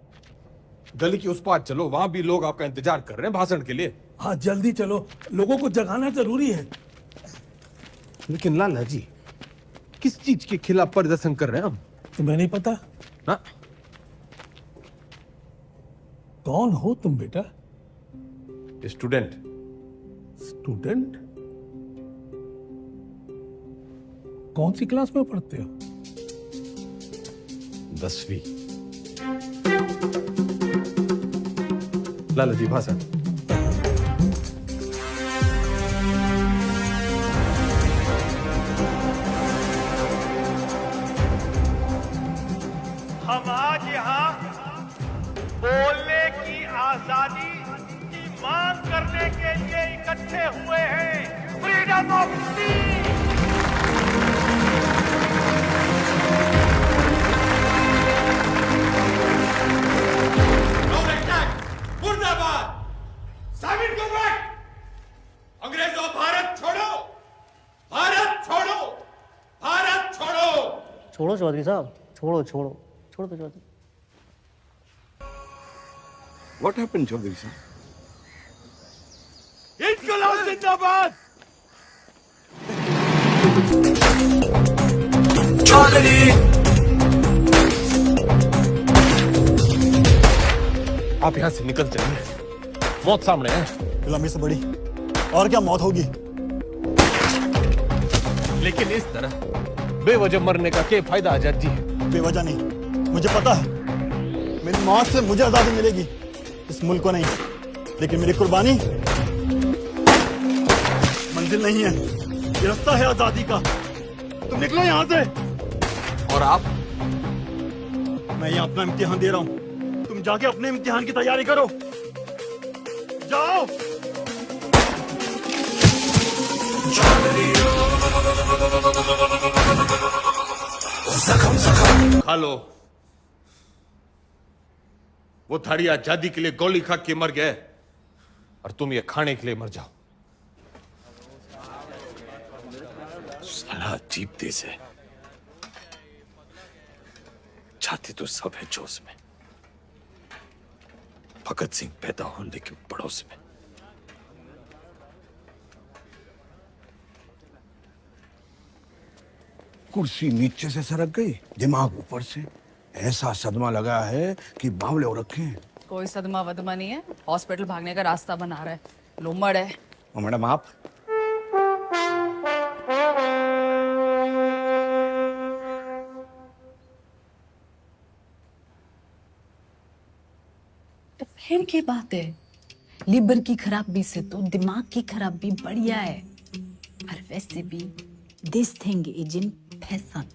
गली की उस पार चलो, वहां भी लोग आपका इंतजार कर रहे हैं भाषण के लिए। हाँ जल्दी चलो, लोगों को जगाना जरूरी है। लेकिन लाला जी किस चीज के खिलाफ प्रदर्शन कर रहे हैं हम? तुम्हें नहीं पता? ना? कौन हो तुम बेटा? स्टूडेंट। स्टूडेंट? कौन सी क्लास में पढ़ते हो? 10वीं। लाला जी भाषण। हम आज यहाँ बोलने की आजादी की मांग करने के लिए इकट्ठे हुए हैं। Freedom of speech. मुर्दाबाद। साबित को बैठ। अंग्रेजों भारत छोड़ो, भारत छोड़ो, भारत छोड़ो। छोड़ो चौधरी साहब, छोड़ो छोड़ो छोड़ो तो चौधरी। What happened, चौधरी साहब? इनकलाब जिंदाबाद। चौधरी। आप यहां से निकल जाइए, मौत सामने है। गुलामी से बड़ी और क्या मौत होगी? लेकिन इस तरह बेवजह मरने का क्या फायदा आजाद जी? बेवजह नहीं, मुझे पता है मेरी मौत से मुझे आजादी मिलेगी, इस मुल्क को नहीं। लेकिन मेरी कुर्बानी मंजिल नहीं है, ये रास्ता है आजादी का। तुम निकलो यहाँ से। और आप? मैं यहाँ अपना इम्तिहान दे रहा हूँ, तुम जाके अपने इम्तिहान की तैयारी करो। जाओ। खा लो। वो थारी आजादी के लिए गोली खा के मर गए और तुम ये खाने के लिए मर जाओ। साला अजीब देश है, छाती तो सब है जोश में। भगत सिंह पैदा होने के पड़ोस में। कुर्सी नीचे से सरक गई, दिमाग ऊपर से। ऐसा सदमा लगा है कि बावले हो रखे हैं। कोई सदमा वदमा नहीं है, हॉस्पिटल भागने का रास्ता बना रहा है, लोमड़ है। मैडम आप? तो फिर क्या बात है, लिवर की खराबी से तो दिमाग की खराबी बढ़िया है। और वैसे भी this thing is in fashion.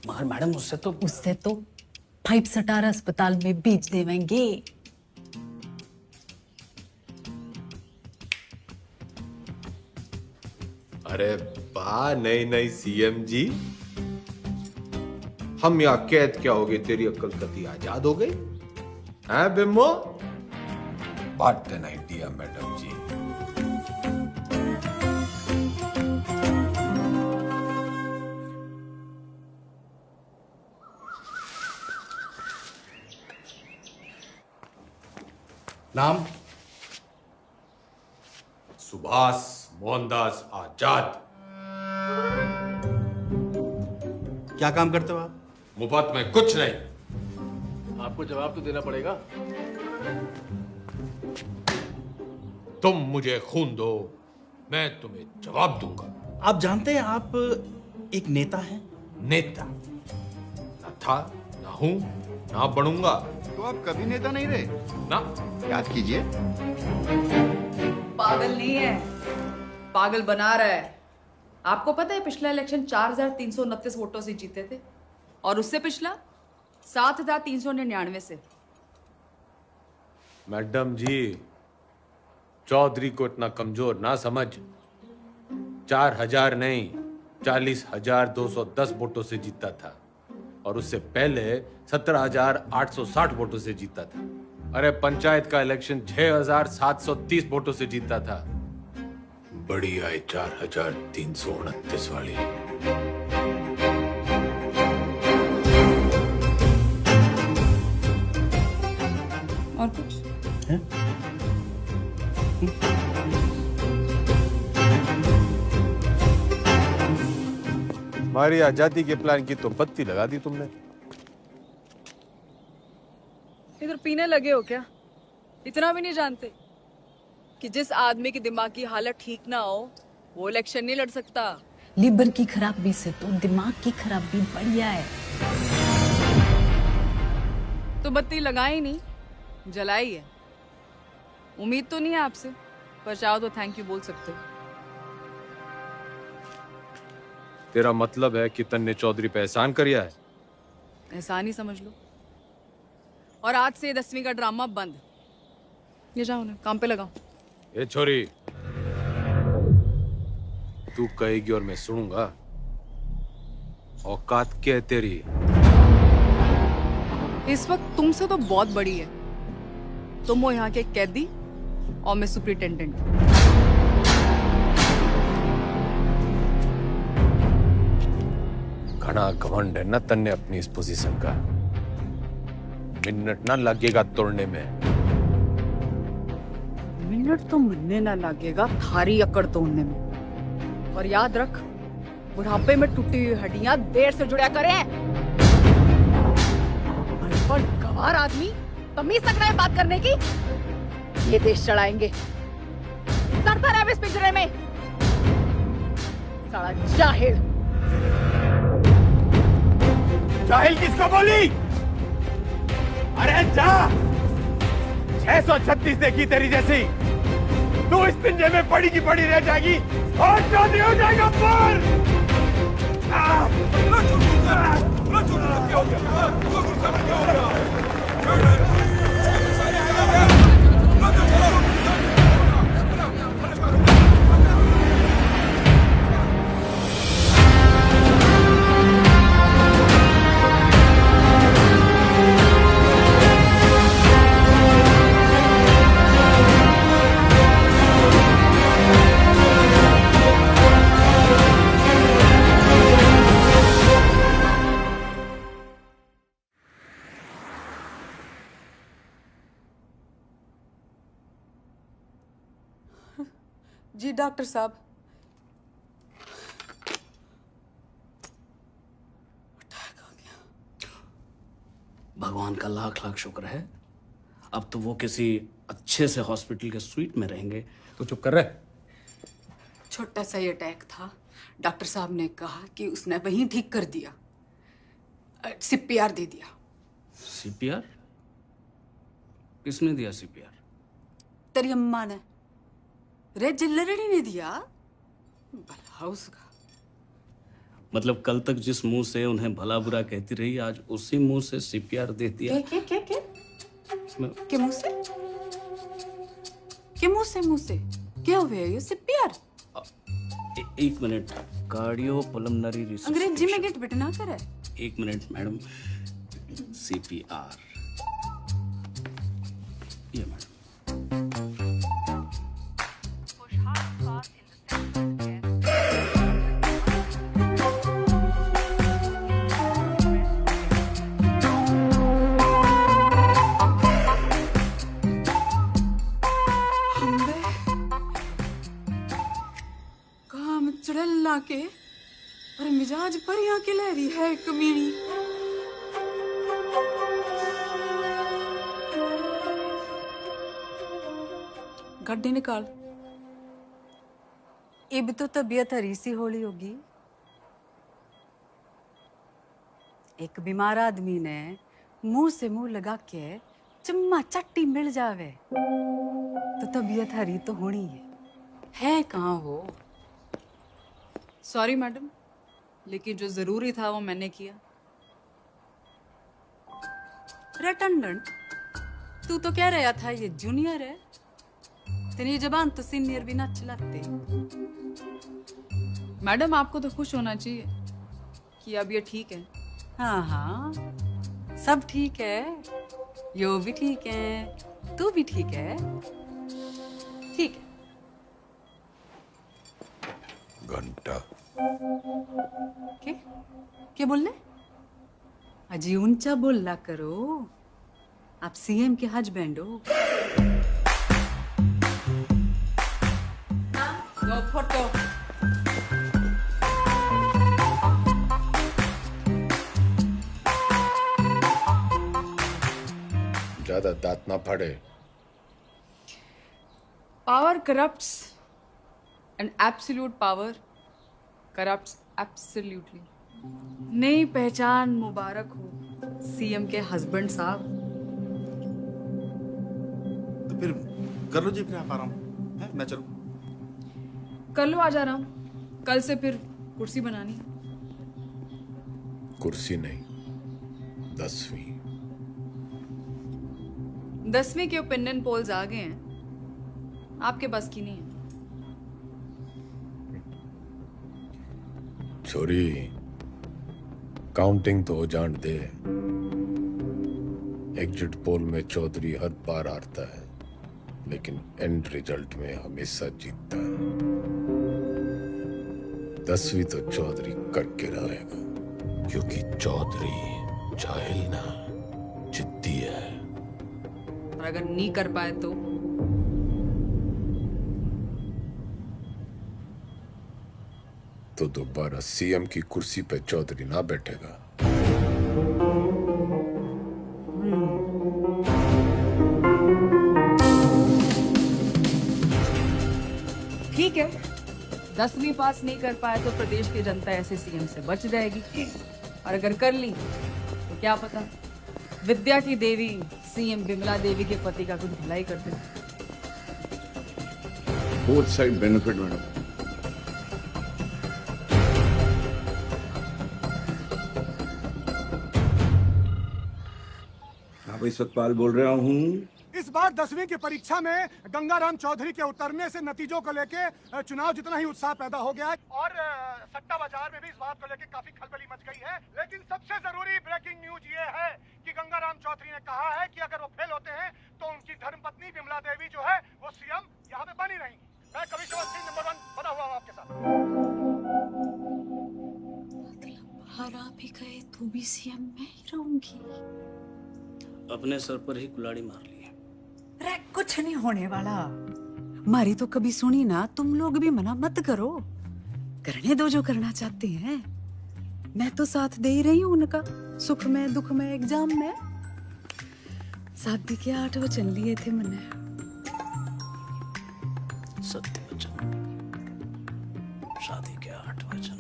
मगर मैडम उससे तो 5 स्टार अस्पताल में बेच देवेंगे। अरे वाह, नई नई सीएम जी। हम यहाँ कैद क्या हो गए, तेरी अक्ल कती आजाद हो गई हैं बिम्बो? What an idea madam ji. नाम? सुभाष मोहनदास आजाद। क्या काम करते हो आप? मुफ्त में कुछ नहीं। आपको जवाब तो देना पड़ेगा। तुम मुझे खून दो, मैं तुम्हें जवाब दूंगा। आप जानते हैं आप एक नेता हैं? नेता ना था, ना हूं, ना बनूंगा। तो आप कभी नेता नहीं रहे ना? याद कीजिए। पागल नहीं है, पागल बना रहा है। आपको पता है पिछला इलेक्शन 4329 वोटों से जीते थे और उससे पिछला 7399 से। मैडम जी, चौधरी को इतना कमजोर ना समझ। 4000 नहीं, 40,210 वोटों से जीता था और उससे पहले 17,860 वोटों से जीता था। अरे पंचायत का इलेक्शन 6,730 वोटों से जीता था। बड़ी आई 4,329 वाली। और कुछ है? हमारी आजादी के प्लान की तो बत्ती लगा दी तुमने। इधर पीने लगे हो क्या? इतना भी नहीं जानते कि जिस आदमी की दिमाग की हालत ठीक ना हो वो इलेक्शन नहीं लड़ सकता। लिवर की खराबी से तो दिमाग की खराबी बढ़िया है। तो बत्ती लगाई नहीं, जलाई है। उम्मीद तो नहीं है आपसे, पर चाहो तो थैंक यू बोल सकते हो। तेरा मतलब है कि तन्ने चौधरी पे एहसान करिया है? एहसान ही समझ लो। और आज से 10वीं का ड्रामा बंद। ये जाओ ना, काम पे लगाओ। ए छोरी, तू कहेगी और मैं सुनूंगा। औकात क्या है तेरी? इस वक्त तुमसे तो बहुत बड़ी है। तुम हो यहाँ के कैदी और मैं सुपरिटेंडेंट। घना घमंड है ना तन्ने अपनी इस पोजीशन का। मिनट ना लगेगा तोड़ने में। मिनट तो मुन्ने ना लगेगा थारी अकड़ तोड़ने में। और याद रख, बुढ़ापे में टूटी हुई हड्डियां देर से जुड़ा करें। अनपढ़ गंवार आदमी तमीज तक नहीं बात करने की। ये देश चढ़ाएंगे। सड़ता रहे इस पिंजरे में। साला जाहिल। जाहिल किसको बोली? अरे जा! 636 देखी तेरी जैसी। तू इस पिंजरे में पड़ी की पड़ी रह जाएगी और चौधरी हो जाएगा पर। जी डॉक्टर साहब। भगवान का लाख लाख शुक्र है, अब तो वो किसी अच्छे से हॉस्पिटल के स्वीट में रहेंगे। तो चुप कर रहे। छोटा सा ही अटैक था। डॉक्टर साहब ने कहा कि उसने वहीं ठीक कर दिया। सीपीआर दे दिया। सीपीआर? किसने दिया सीपीआर? तेरी अम्मा ने। रे जिल्लरड़ी ने दिया। भला उसका। मतलब कल तक जिस मुंह से उन्हें भला बुरा कहती रही, आज उसी मुंह से सीपीआर दे दिया। के मुंह से? के मुंह से? क्या हुआ ये सीपीआर? एक मिनट, कार्डियो पल्मोनरी अंग्रेजी में गेट बिटना करे। एक मिनट मैडम, सीपीआर ये मैडम। काम चढ़ेला के और मिजाज पर यहाँ के लहरी है कमीनी। गड्ढे निकाल। अब तो तबीयत हरी सी होली होगी। एक बीमार आदमी ने मुंह से मुंह लगा के चम्मा चट्टी मिल जावे तो तबीयत हरी तो होनी है कहाँ हो? सॉरी मैडम, लेकिन जो जरूरी था वो मैंने किया। रेटेंडेंट, तू तो कह रहा था ये जूनियर है। तेरी जबान तो सीनियर भी ना चलाते। मैडम आपको तो खुश होना चाहिए कि अब ये ठीक है। हाँ हाँ, सब ठीक है। यो भी ठीक है, तू भी ठीक है। ठीक है। घंटा क्या बोलने? अजी ऊंचा बोलना करो। आप सीएम के हस्बैंड हो। लो फोटो। ज्यादा दांत ना फाड़े। Power corrupts and absolute power corrupts absolutely. नई पहचान मुबारक हो सीएम के हस्बैंड साहब। तो फिर कर लो जी, फिर आप आराम है, मैं चलूं। कर लो आज आराम, कल से फिर कुर्सी बनानी। कुर्सी नहीं, 10वीं। 10वीं के ओपिनियन पोल्स आ गए हैं, आपके बस की नहीं है। छोरी, काउंटिंग तो हो जान दे। एग्जिट पोल में चौधरी हर बार हारता है, लेकिन एंड रिजल्ट में हमेशा जीतता है। 10वीं तो चौधरी करके रहेगा, क्योंकि चौधरी जाहिल ना जिद्दी है। और अगर नहीं कर पाए तो दोबारा सीएम की कुर्सी पे चौधरी ना बैठेगा। ठीक है, 10वीं पास नहीं कर पाए तो प्रदेश की जनता ऐसे सीएम से बच जाएगी, और अगर कर ली तो क्या पता विद्या की देवी सीएम बिमला देवी के पति का कुछ भलाई कर दे। Both side benefit madam. भाई सतपाल बोल रहा हूँ। इस बार 10वीं की परीक्षा में गंगाराम चौधरी के उतरने से नतीजों को लेके चुनाव जितना ही उत्साह पैदा हो गया है, और सट्टा बाजार में भी इस बात को लेके काफी खलबली मच गई है। लेकिन सबसे जरूरी ब्रेकिंग न्यूज ये है कि गंगाराम चौधरी ने कहा है कि अगर वो फेल होते हैं तो उनकी धर्मपत्नी बिमला देवी जो है वो सीएम यहाँ पे बनी रहेंगी। मैं कमिश्नर सिंह नंबर 1 बना हुआ हूँ आपके साथ। हारा भी गए तो भी सीएम मैं ही रहूंगी। अपने सर पर ही कुल्हाड़ी मार ली। अरे कुछ नहीं होने वाला, मारी तो कभी सुनी ना। तुम लोग भी मना मत करो, करने दो जो करना चाहते हैं। मैं तो साथ दे ही रही हूँ उनका, सुख में दुख में एग्जाम में। शादी के 8 वचन लिए थे मैंने। सत्य वचन, शादी के 8 वचन।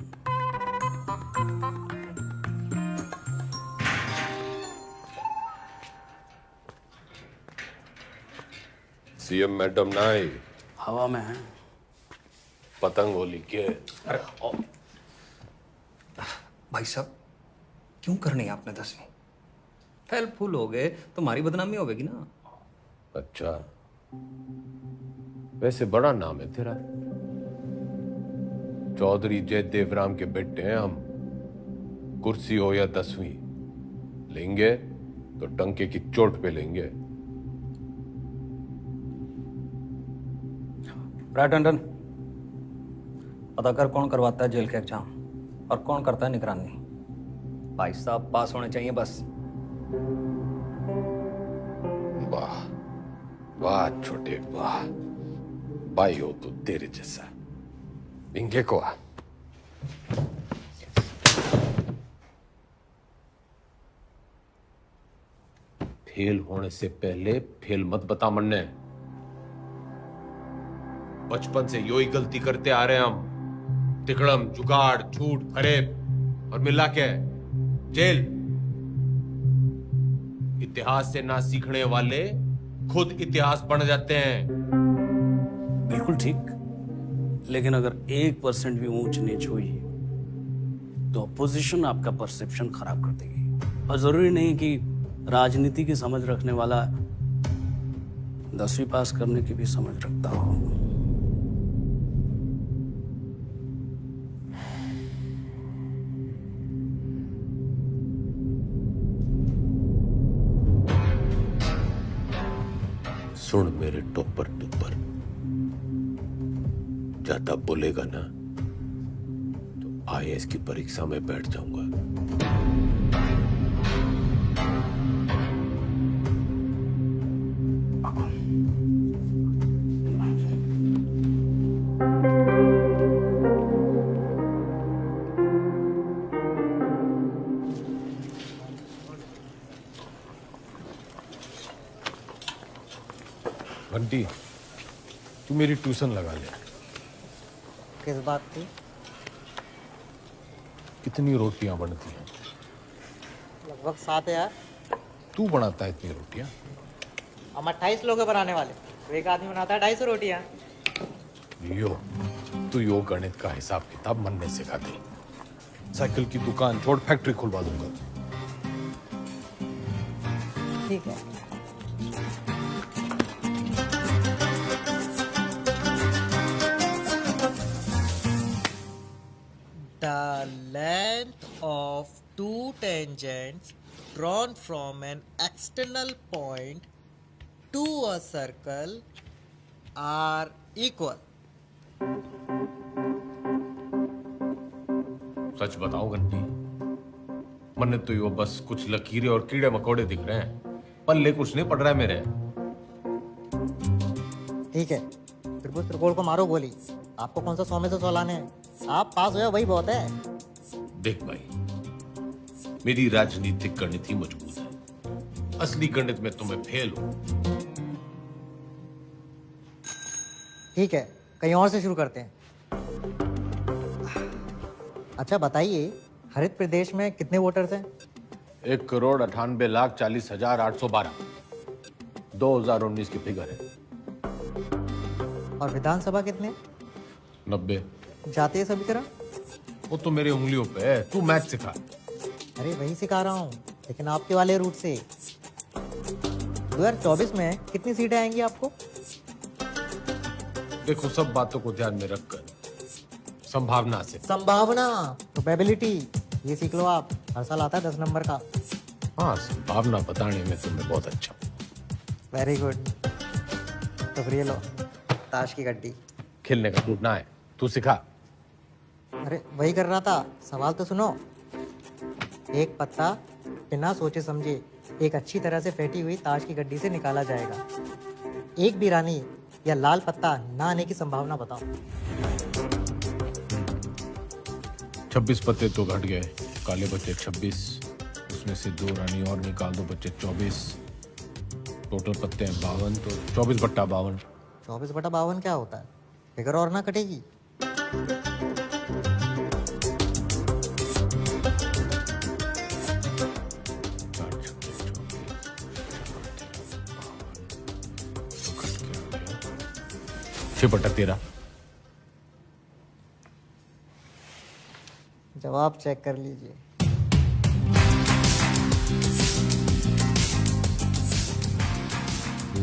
सीएम मैडम ना आई, हवा में है। पतंग होली के। भाई साहब क्यों करनी है आपने 10वीं? फेल फूल हो गए तो हमारी बदनामी होगी ना। अच्छा, वैसे बड़ा नाम है तेरा, चौधरी जयदेव राम के बेटे हैं हम। कुर्सी हो या 10वीं, लेंगे तो डंके की चोट पे लेंगे। टंडन, पता कर कौन करवाता है जेल के एग्जाम और कौन करता है निगरानी। भाई साहब पास होने चाहिए बस। वाह वाह छोटे वाह, भाई हो तो तेरे जैसा। इंगे को आ। फेल होने से पहले फेल मत बता मन्ने। बचपन से यो ही गलती करते आ रहे हैं हम। तिकड़म, जुगाड़, झूठ, फरेब और मिला के जेल। इतिहास से ना सीखने वाले खुद इतिहास बन जाते हैं। बिल्कुल ठीक, लेकिन अगर 1% भी ऊंच नीच हुई तो अपोजिशन आपका परसेप्शन खराब कर देगी। और जरूरी नहीं कि राजनीति की समझ रखने वाला 10वीं पास करने की भी समझ रखता हो। सुन मेरे टोपर टुपर, ज्यादा बोलेगा ना तो आईएएस की परीक्षा में बैठ जाऊंगा। बंटी, तू मेरी ट्यूशन लगा ले। किस बात की? कितनी रोटियां बनती हैं? लगभग 7 यार। तू बनाता है इतनी रोटियां? हम 28 लोग बनाने वाले, तो एक आदमी बनाता है 250 रोटियां। तू यो गणित का हिसाब किताब मन में सिखा दे। साइकिल की दुकान छोड़ फैक्ट्री खुलवा दूंगा। ठीक है। tangents drawn from an external point to a circle are equal. सच बताओ घंटी, मन्ने तो यो बस कुछ लकीरें और कीड़े मकोड़े दिख रहे हैं, पल्ले कुछ नहीं पड़ रहा है मेरे। ठीक है, त्रिभुज त्रिकोण को मारो गोली। आपको कौन सा 100 में से 100 लाने हैं? आप पास हुए वही बहुत है। देख भाई, मेरी राजनीतिक गणित ही मजबूत है, असली गणित में तुम्हें फेल हूं। ठीक है, कहीं और से शुरू करते हैं। अच्छा बताइए, हरित प्रदेश में कितने वोटर्स हैं? 1,98,40,812 2019 की फिगर है। और विधानसभा कितने? 90। जातीय समीकरण? वो तो मेरी उंगलियों पे है, तू मैथ सिखा। अरे वही सिखा रहा हूँ, लेकिन आपके वाले रूट से। 2024 में कितनी सीटें आएंगी आपको? देखो, सब बातों को ध्यान में रखकर संभावना से। संभावना, प्रोबेबिलिटी, ये सीख लो आप। हर साल आता है 10 नंबर का। हाँ, संभावना बताने में तुम्हें बहुत अच्छा। Very good. तो फिर ये लो, ताश की गड्डी। खेलने का टूटना है, तू सिखा। अरे वही कर रहा था, सवाल तो सुनो। एक पत्ता बिना सोचे समझे एक अच्छी तरह से फेंटी हुई ताश की गड्डी से निकाला जाएगा। एक भी रानी या लाल पत्ता ना आने की संभावना बताओ। 26 पत्ते तो घट गए, काले बचे 26, उसमें से 2 रानी और निकाल दो, बचे 24। टोटल पत्ते हैं 52, तो 24/52। 24/52 क्या होता है? फिगर और ना कटेगी। बटा 13। जवाब चेक कर लीजिए।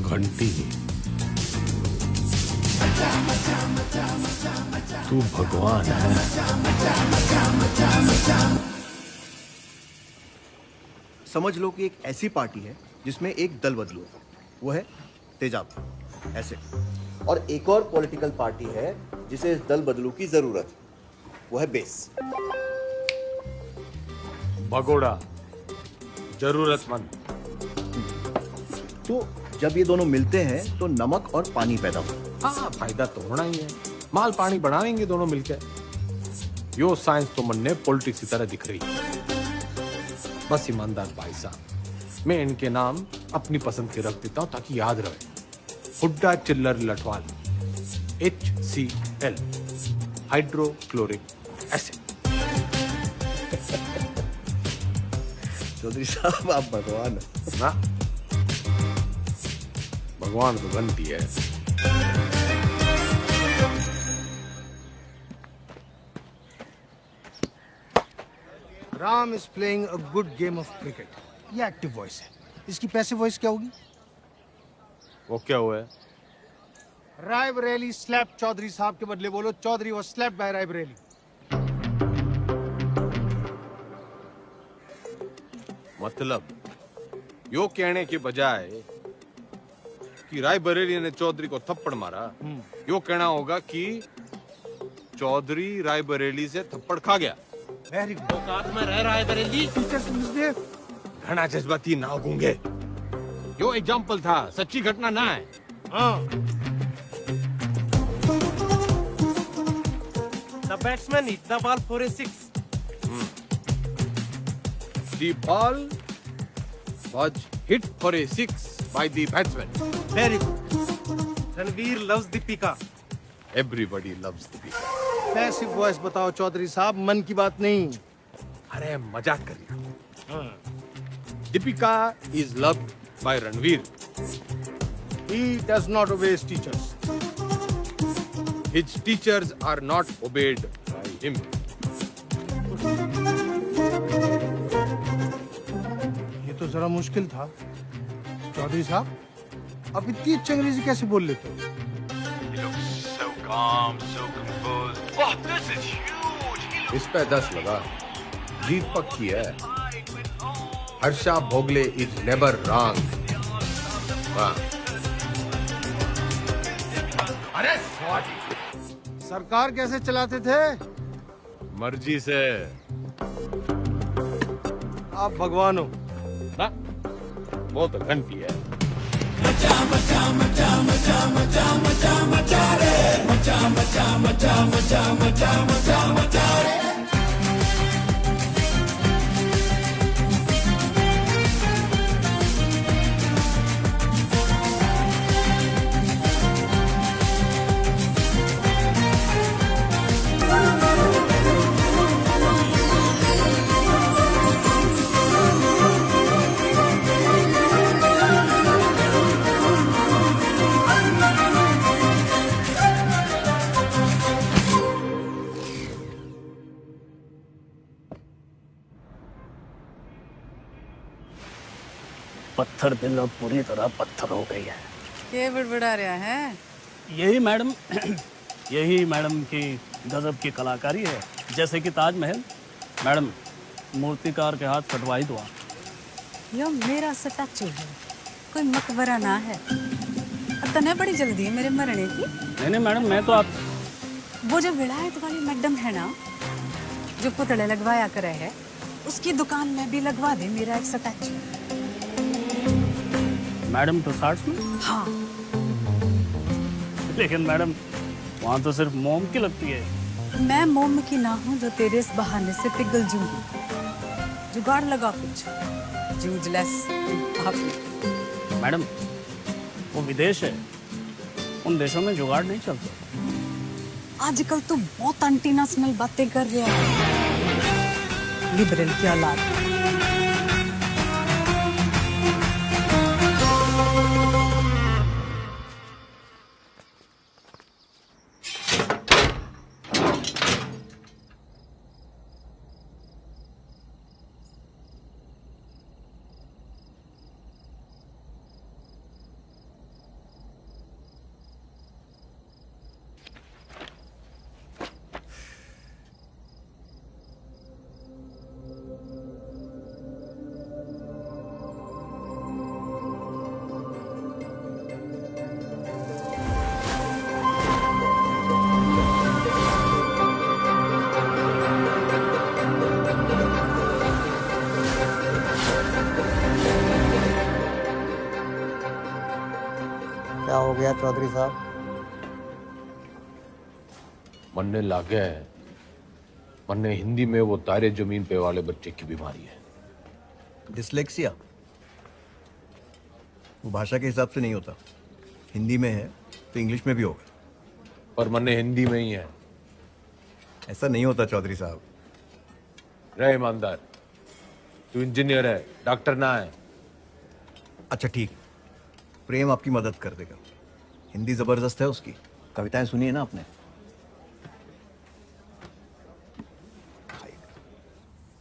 घंटी, तू भगवान है। समझ लो कि एक ऐसी पार्टी है जिसमें एक दल बदलू है, वो है तेजाब, ऐसे। और एक और पॉलिटिकल पार्टी है जिसे इस दल बदलू की जरूरत है, वो है बेस। भगोड़ा, जरूरतमंद। तो जब ये दोनों मिलते हैं तो नमक और पानी पैदा होता है। हाँ, फायदा तो होना ही है। माल पानी बढ़ाएंगे दोनों मिलकर। यो साइंस तो मन ने पॉलिटिक्स की तरह दिख रही है। बस ईमानदार भाई साहब, मैं इनके नाम अपनी पसंद के रख देता हूँ ताकि याद रहे। Hooda Chillar Lathwal, HCl, hydrochloric acid. Chaudhary साहब, आप भगवान ना? भगवान तो घंटी है। Ram is playing a good game of cricket. ये एक्टिव वॉइस है, इसकी पैसिव वॉइस क्या होगी? वो क्या हुआ है? रायबरेली स्लैप चौधरी साहब के बदले बोलो, Chaudhary was slapped by Raebareli. मतलब यो कहने के बजाय कि रायबरेली ने चौधरी को थप्पड़ मारा, यो कहना होगा कि चौधरी रायबरेली से थप्पड़ खा गया। Very good. औकात में रह रायबरेली। घना जज्बाती ना गूंगे। यो एग्जाम्पल था, सच्ची घटना ना है। हाँ। The batsman hit the ball for a 6. The ball was hit for a 6 by the batsman. Very good. Ranveer loves Deepika. Everybody loves Deepika. Passive voice बताओ चौधरी साहब, मन की बात नहीं। अरे मजाक कर रहा हूँ। Deepika is loved by Ranveer. He does not obey his teachers. His teachers are not obeyed by him. ये तो जरा मुश्किल था चौधरी साहब, आप इतनी अच्छी अंग्रेजी कैसे बोल लेते हो? So calm, so composed. Wow, this is huge. इस पे 10 लगा, जीत पक्की है। Harsha Bhogle is never wrong. अरे सॉरी। सरकार कैसे चलाते थे? मर्जी से। आप भगवान हो ना? वो तो घंटी है। पत्थर दिल अब पूरी तरह पत्थर हो गई है। ये बड़बड़ा रहा है? यही मैडम की गजब की कलाकारी है। जैसे कि ताजमहल, मैडम मूर्तिकार के हाथ कटवाई दो। यो मेरा स्टैचू है, कोई मकबरा ना है। तने बड़ी जल्दी है मेरे मरने की। नहीं मैडम, मैं तो आप वो जो विलायत वाली मैडम है ना, जो पुतले लगवाया करे है, उसकी दुकान में भी लगवा दे मेरा एक स्टैचू। मैडम तो साठ में? हाँ। लेकिन मैडम वहाँ तो सिर्फ मोम की लगती है। मैं मोम की ना हूँ जो तेरे इस बहाने से पिघल जूंगी। जुगाड़ लगा कुछ, जूझलेस। मैडम वो विदेश है, उन देशों में जुगाड़ नहीं चलता। आजकल तो बहुत एंटी नेशनल बातें कर रहे हैं, लिबरल की औलाद। क्या हो गया चौधरी साहब? मन्ने लागे है, मन्ने हिंदी में वो तारे जमीन पे वाले बच्चे की बीमारी है। डिसलेक्सिया वो भाषा के हिसाब से नहीं होता। हिंदी में है तो इंग्लिश में भी होगा। पर मन्ने हिंदी में ही है। ऐसा नहीं होता चौधरी साहब। रहे ईमानदार, तू इंजीनियर है, डॉक्टर ना है। अच्छा ठीक, प्रेम आपकी मदद कर देगा। हिंदी जबरदस्त है उसकी। कविताएं सुनी है ना आपने?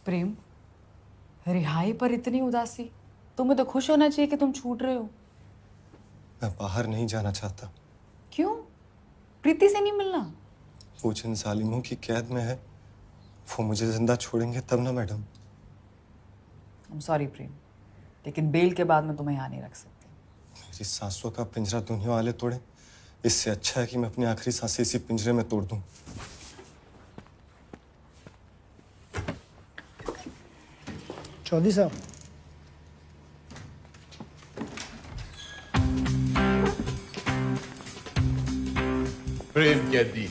प्रेम, रिहाई पर इतनी उदासी? तुम्हें तो खुश होना चाहिए कि तुम छूट रहे हो। मैं बाहर नहीं जाना चाहता। क्यों? प्रीति से नहीं मिलना? वो जिन जालिमों की कैद में है, वो मुझे जिंदा छोड़ेंगे तब ना मैडम। सॉरी प्रेम, लेकिन बेल के बाद मैं तुम्हें यहाँ नहीं रख सकती। मेरी सांसों का पिंजरा दुनिया वाले तोड़े, इससे अच्छा है कि मैं अपनी आखिरी सांसें इसी पिंजरे में तोड़ दूं। चौधरी साहब, प्रेम कैदी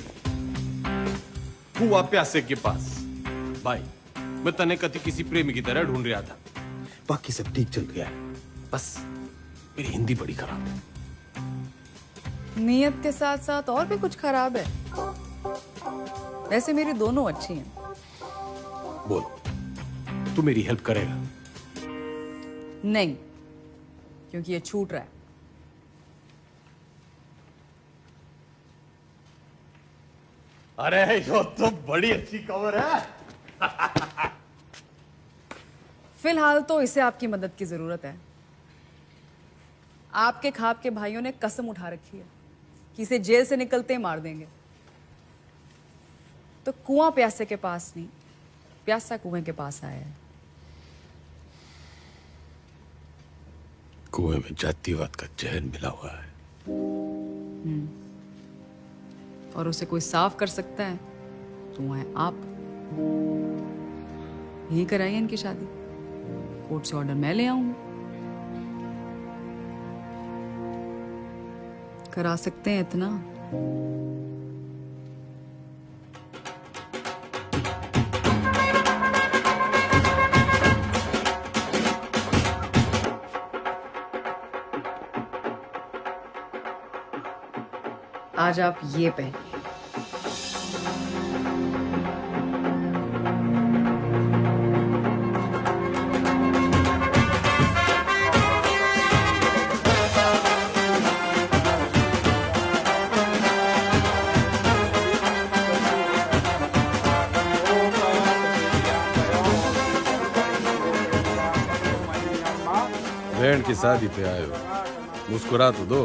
हुआ प्यासे के पास। भाई मैं तने कति किसी प्रेमी की तरह ढूंढ रहा था। बाकी सब ठीक चल गया है, बस मेरी हिंदी बड़ी खराब है। नियत के साथ साथ और भी कुछ खराब है। वैसे मेरी दोनों अच्छी हैं। बोल, तू मेरी हेल्प करेगा? नहीं, क्योंकि ये छूट रहा है। अरे यो तो बड़ी अच्छी खबर है। फिलहाल तो इसे आपकी मदद की जरूरत है। आपके खाप के भाइयों ने कसम उठा रखी है कि इसे जेल से निकलते ही मार देंगे। तो कुआं प्यासे के पास नहीं, प्यासा कुएं के पास आया है। कुएं में जातिवाद का जहर मिला हुआ है। और उसे कोई साफ कर सकता है तो है आप। यही कराइए इनकी शादी, कोर्ट से ऑर्डर मैं ले आऊंगी। करा सकते हैं इतना। आज आप ये पहनिए। बहन की शादी पे आए हो, मुस्कुरा तो दो।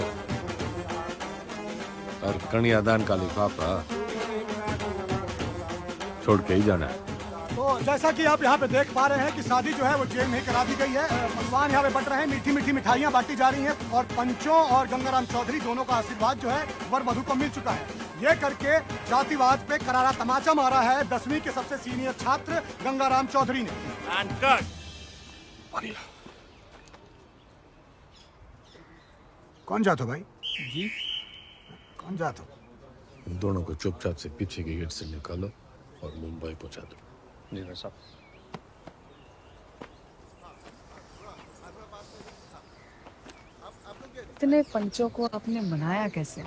और कन्यादान का लिफाफा छोड़ के ही जाना है। तो जैसा कि आप यहाँ पे देख पा रहे हैं कि शादी जो है वो जेल में ही करा दी गई है। पकवान यहाँ पे बट रहे हैं, मीठी मीठी मिठाइयाँ बांटी जा रही हैं और पंचों और गंगाराम चौधरी दोनों का आशीर्वाद जो है वर वधू को मिल चुका है। ये करके जातिवाद पे करारा तमाचा मारा है 10वीं के सबसे सीनियर छात्र गंगाराम चौधरी ने। कौन जातो भाई? जी कौन जातो? इन दोनों को चुपचाप से पीछे के गेट से निकालो और मुंबई पहुंचा दो। जी भाई साहब। इतने पंचों को आपने मनाया कैसे?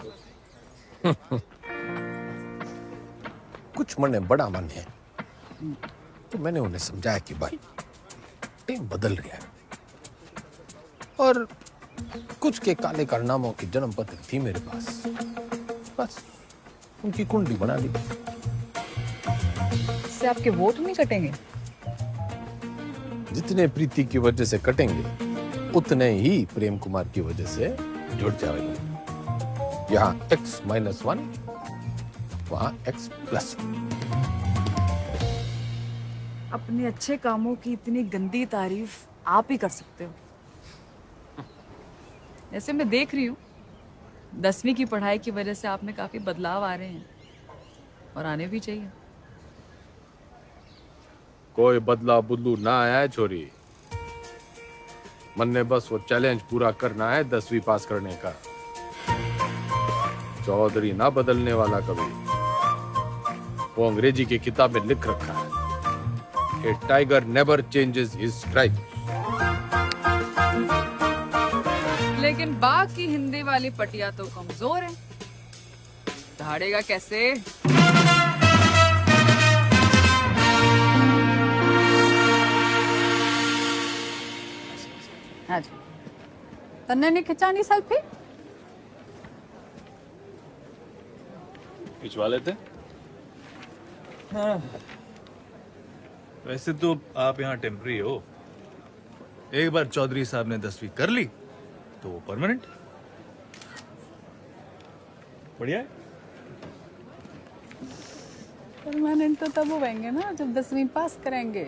कुछ मन में बड़ा मन है तो मैंने उन्हें समझाया कि भाई टीम बदल रही है और कुछ के काले कारनामों की जन्म पत्र थी मेरे पास, बस उनकी कुंडली बना ली। इससे आपके वोट नहीं कटेंगे? जितने प्रीति की वजह से कटेंगे उतने ही प्रेम कुमार की वजह से जुड़ जाएंगे। यहाँ X-1, वहाँ X+1। अपने अच्छे कामों की इतनी गंदी तारीफ आप ही कर सकते हो। ऐसे मैं देख रही हूँ 10वीं की पढ़ाई की वजह से आप में काफी बदलाव आ रहे हैं और आने भी चाहिए। कोई बदलाव बुदलू ना आया है छोरी। मन ने बस वो चैलेंज पूरा करना है 10वीं पास करने का। चौधरी ना बदलने वाला कभी। वो अंग्रेजी की किताब में लिख रखा है, a tiger never changes his stripe. लेकिन बाघ की हिंदी वाली पटिया तो कमजोर है, दहाड़ेगा कैसे? हाँ जी। तन्ने नहीं खिंचानी सेल्फी? खिंचवा लेते। हाँ। वैसे तो आप यहाँ टेम्पररी हो। एक बार चौधरी साहब ने 10वीं कर ली तो वो परमानेंट। बढ़िया है। परमानेंट तो तब होंगे ना जब 10वीं पास करेंगे।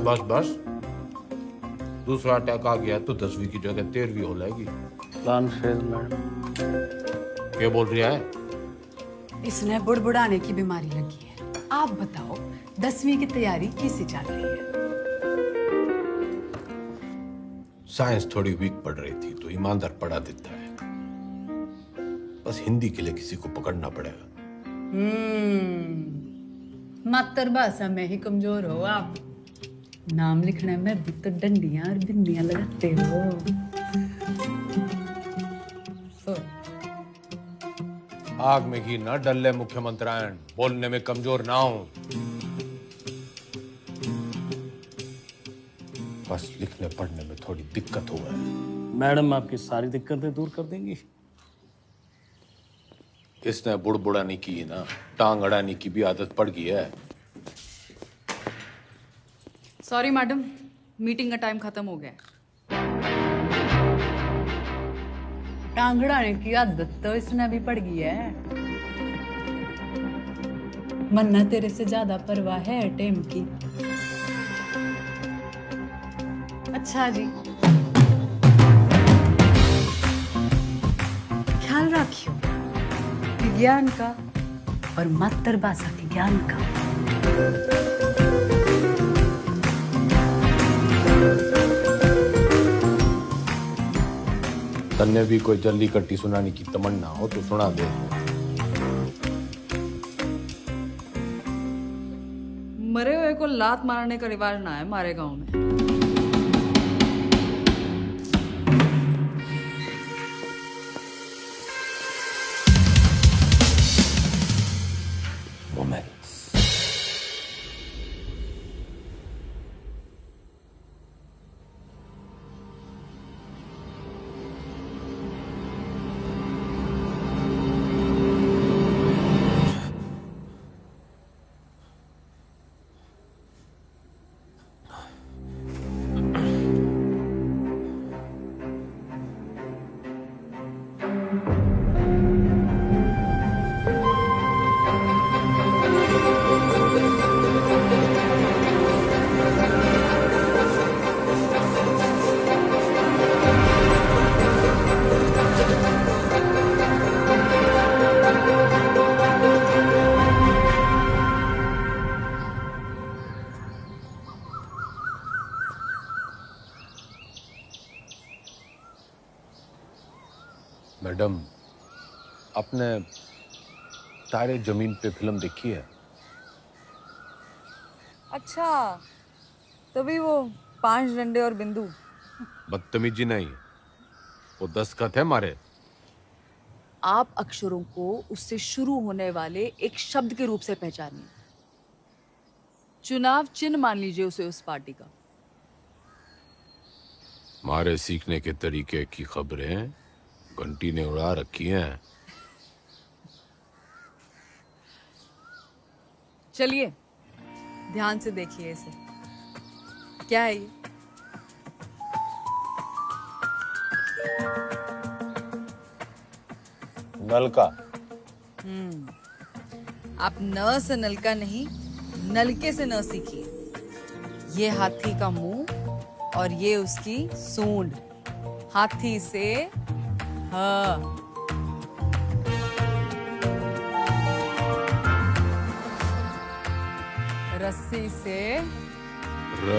बस बस, दूसरा अटैक आ गया तो 10वीं की जगह 13वीं हो जाएगी। Plan fail madam. क्या बोल रही है? इसने बुड़बुड़ाने की बीमारी लगी है। आप बताओ 10वीं की तैयारी कैसी चल रही है? साइंस थोड़ी वीक पड़ रही थी तो ईमानदार पढ़ा देता है। बस हिंदी के लिए किसी को पकड़ना पड़ेगा। मातृभाषा में ही कमजोर हो आप। नाम लिखने में भी तो डंडियां और बिंदियां लगाते हो। आग में घी न डल्ले मुख्यमंत्रियान, बोलने में कमजोर ना हो। बस लिखने पढ़ने में थोड़ी दिक्कत हो गई। मैडम आपकी सारी दिक्कतें दूर कर देंगी। इसने बुड़बुड़ाने की ना टांग अड़ाने की भी आदत पड़ गई है। सॉरी मैडम, मीटिंग का टाइम खत्म हो गया। टांगड़ाने की आदत तो इसने भी पड़ गई है। मन्ना तेरे से ज्यादा परवाह है टेम की। अच्छा जी, ख्याल रखियो विज्ञान का और मातृभाषा के ज्ञान का। तन्ने भी कोई जल्दी कट्टी सुनाने की तमन्ना हो तो सुना दे। मरे हुए को लात मारने का रिवाज ना है हमारे गांव में। मैडम, आपने तारे जमीन पे फिल्म देखी है? अच्छा, तभी वो 5 डंडे और बिंदु। बदतमीजी नहीं, वो दस्तखत है मारे। आप अक्षरों को उससे शुरू होने वाले एक शब्द के रूप से पहचानिए। चुनाव चिन्ह मान लीजिए उसे उस पार्टी का। मारे सीखने के तरीके की खबरें घंटी ने उड़ा रखी हैं। चलिए ध्यान से देखिए इसे। क्या है ये? नलका। आप न से नलका नहीं, नलके से न सीखिए। ये हाथी का मुंह और ये उसकी सूंड। हाथी से हाँ। रस्सी से र।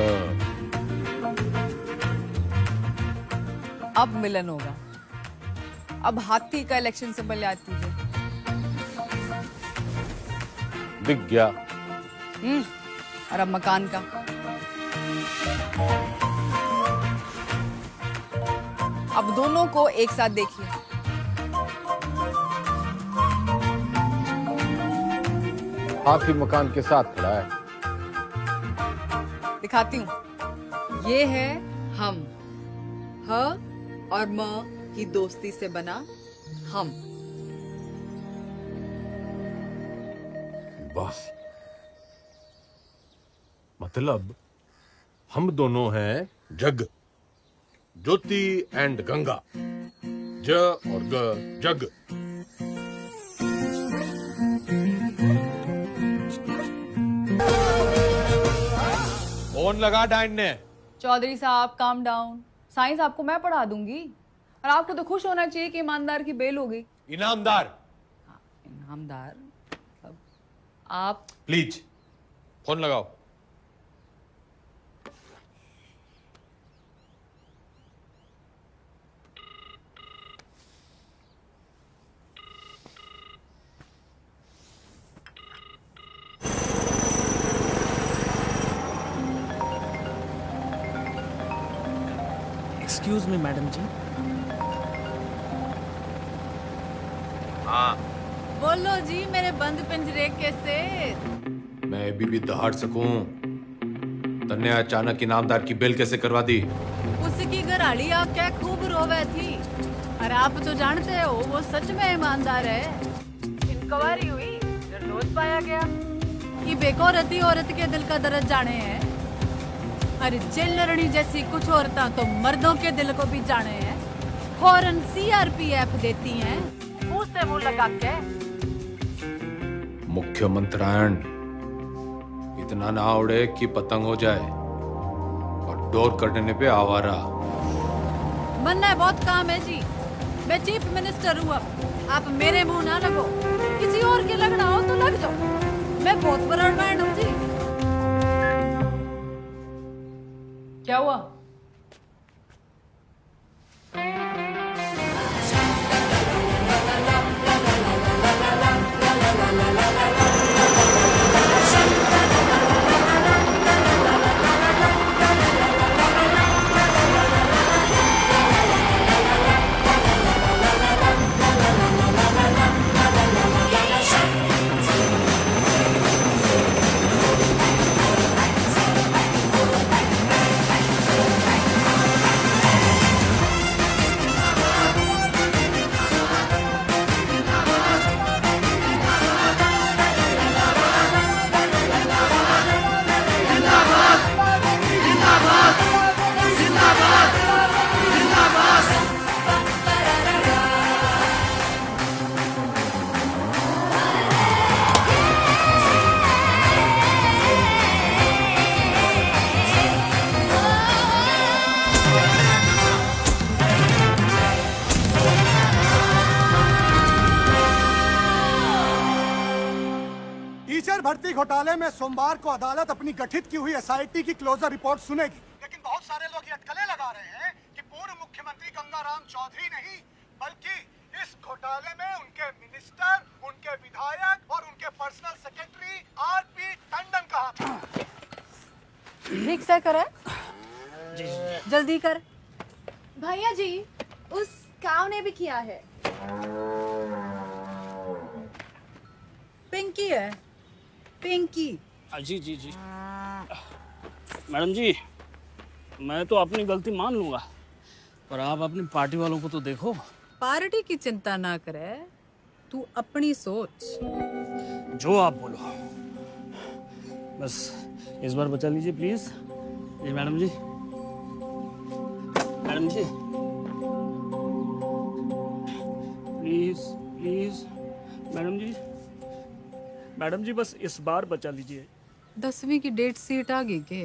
अब मिलन होगा। अब हाथी का इलेक्शन सिंबल याद कीजिए। दिख गया। और अब मकान का। अब दोनों को एक साथ देखिए। हाथी मकान के साथ खड़ा है। दिखाती हूँ। ये है हम। ह और म की दोस्ती से बना हम। वाह, मतलब हम दोनों हैं जग, ज्योति एंड गंगा। ज और ग, जग। फोन लगा डाइन ने। चौधरी साहब काम डाउन। साइंस आपको मैं पढ़ा दूंगी और आपको तो खुश होना चाहिए कि ईमानदार की बेल हो गई। इनामदार। इनामदार आप प्लीज फोन लगाओ। एक्सक्यूज मी मैडम जी। हाँ, बोलो जी मेरे बंद पिंजरे कैसे। मैं अभी भी दहाड़ सकूं। तन्ने अचानक इनामदार की बेल कैसे करवा दी? उसकी घराड़ी आप क्या खूब रोवे थी। और आप तो जानते हो वो सच में ईमानदार है। इंक्वायरी हुई, निर्दोष पाया गया। ये बेकौरती औरत के दिल का दर्द जाने हैं। अरे जेल लड़नी जैसी कुछ औरतें तो मर्दों के दिल को भी जाने हैं। फौरन सीआरपीएफ देती हैं मुंह से मुंह लगा के। मुख्यमंत्रायण इतना ना उड़े कि पतंग हो जाए और डोर कटने पे आवारा। बनना बहुत काम है जी। मैं चीफ मिनिस्टर हूँ अब। आप मेरे मुंह ना लगो, किसी और के लगना हो तो लग जाओ। मैं बहुत ब्रॉडमाइंड हूँ जी। क्या हुआ? भर्ती घोटाले में सोमवार को अदालत अपनी गठित की हुई एसआईटी की क्लोजर रिपोर्ट सुनेगी, लेकिन बहुत सारे लोग ये अटकलें लगा रहे हैं कि पूर्व मुख्यमंत्री गंगाराम चौधरी नहीं बल्कि इस घोटाले में उनके मिनिस्टर, उनके विधायक और उनके पर्सनल सेक्रेटरी आरपी टंडन का हाथ है। ठीक से करे, जल्दी कर। भैया जी, उस काव ने भी किया है। पिंकी है, पिंकी। जी जी जी मैडम जी, मैं तो अपनी गलती मान लूंगा, पर आप अपनी पार्टी वालों को तो देखो। पार्टी की चिंता ना करे, तू अपनी सोच। जो आप बोलो, बस इस बार बचा लीजिए प्लीज। जी madam ji, madam ji please please, madam ji, madam ji बस इस बार बचा लीजिए। 10वीं की डेट सीट आ गई के?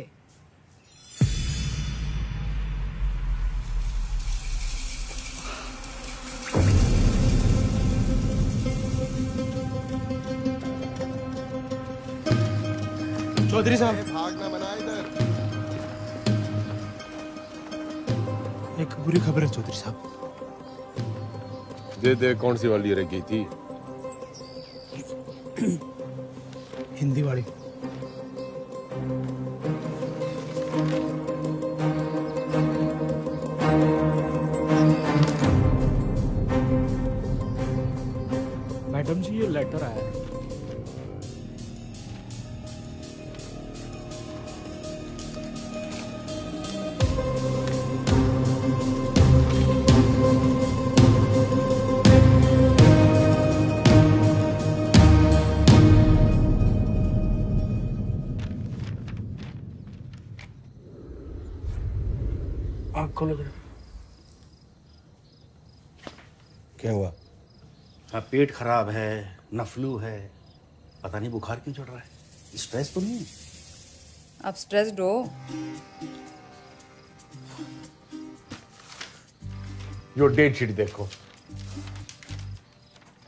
चौधरी साहब, भागना बना इधर। एक बुरी खबर है चौधरी साहब। दे कौन सी वाली रह गई थी? हिंदी वाली। मैडम जी ये लेटर आया है। खोलो। क्या हुआ? हाँ, पेट खराब है, न फ्लू है, पता नहीं बुखार क्यों चढ़ रहा है। स्ट्रेस तो नहीं है? आप स्ट्रेस्ड हो? यो डेट शीट देखो,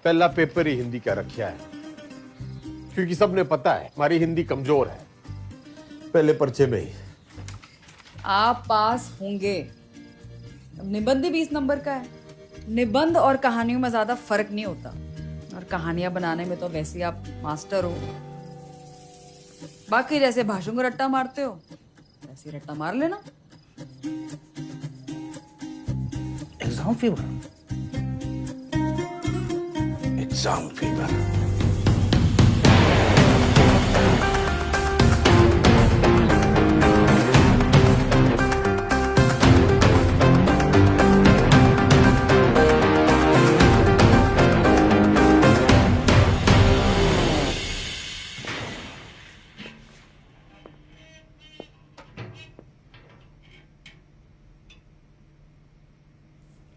पहला पेपर ही हिंदी का रखा है, क्योंकि सबने पता है हमारी हिंदी कमजोर है। पहले पर्चे में ही आप पास होंगे। निबंध 20 नंबर का है। निबंध और कहानियों में ज्यादा फर्क नहीं होता, और कहानियां बनाने में तो वैसे ही आप मास्टर हो। बाकी जैसे भाषण को रट्टा मारते हो, वैसे रट्टा मार लेना। Exam fever, exam fever.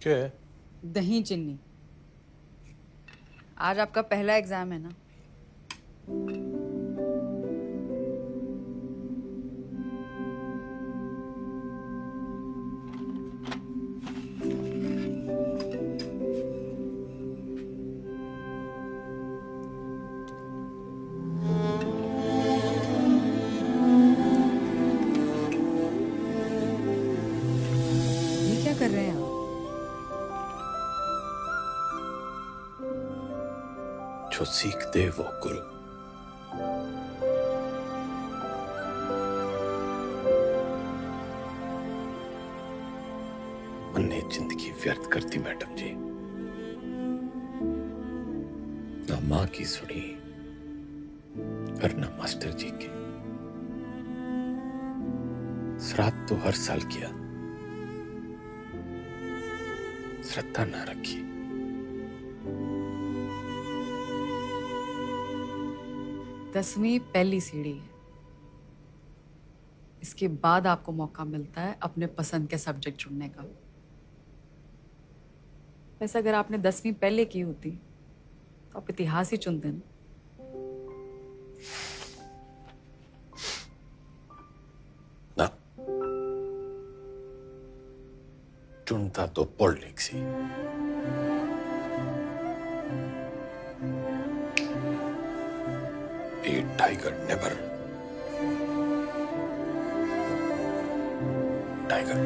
क्या है? दही चिन्नी। आज आपका पहला एग्जाम है ना? ये क्या कर रहे हैं आप? जो सीख दे वो गुरु। मैंने जिंदगी व्यर्थ करती मैडम जी, ना मां की सुनी और ना मास्टर जी की। श्राद्ध तो हर साल किया, श्रद्धा ना रखी। दसवीं पहली सीढ़ी है। इसके बाद आपको मौका मिलता है अपने पसंद के सब्जेक्ट चुनने का। वैसे अगर आपने 10वीं पहले की होती तो आप इतिहास ही चुनते ना। ना, चुनता तो politics he. A tiger never. Tiger.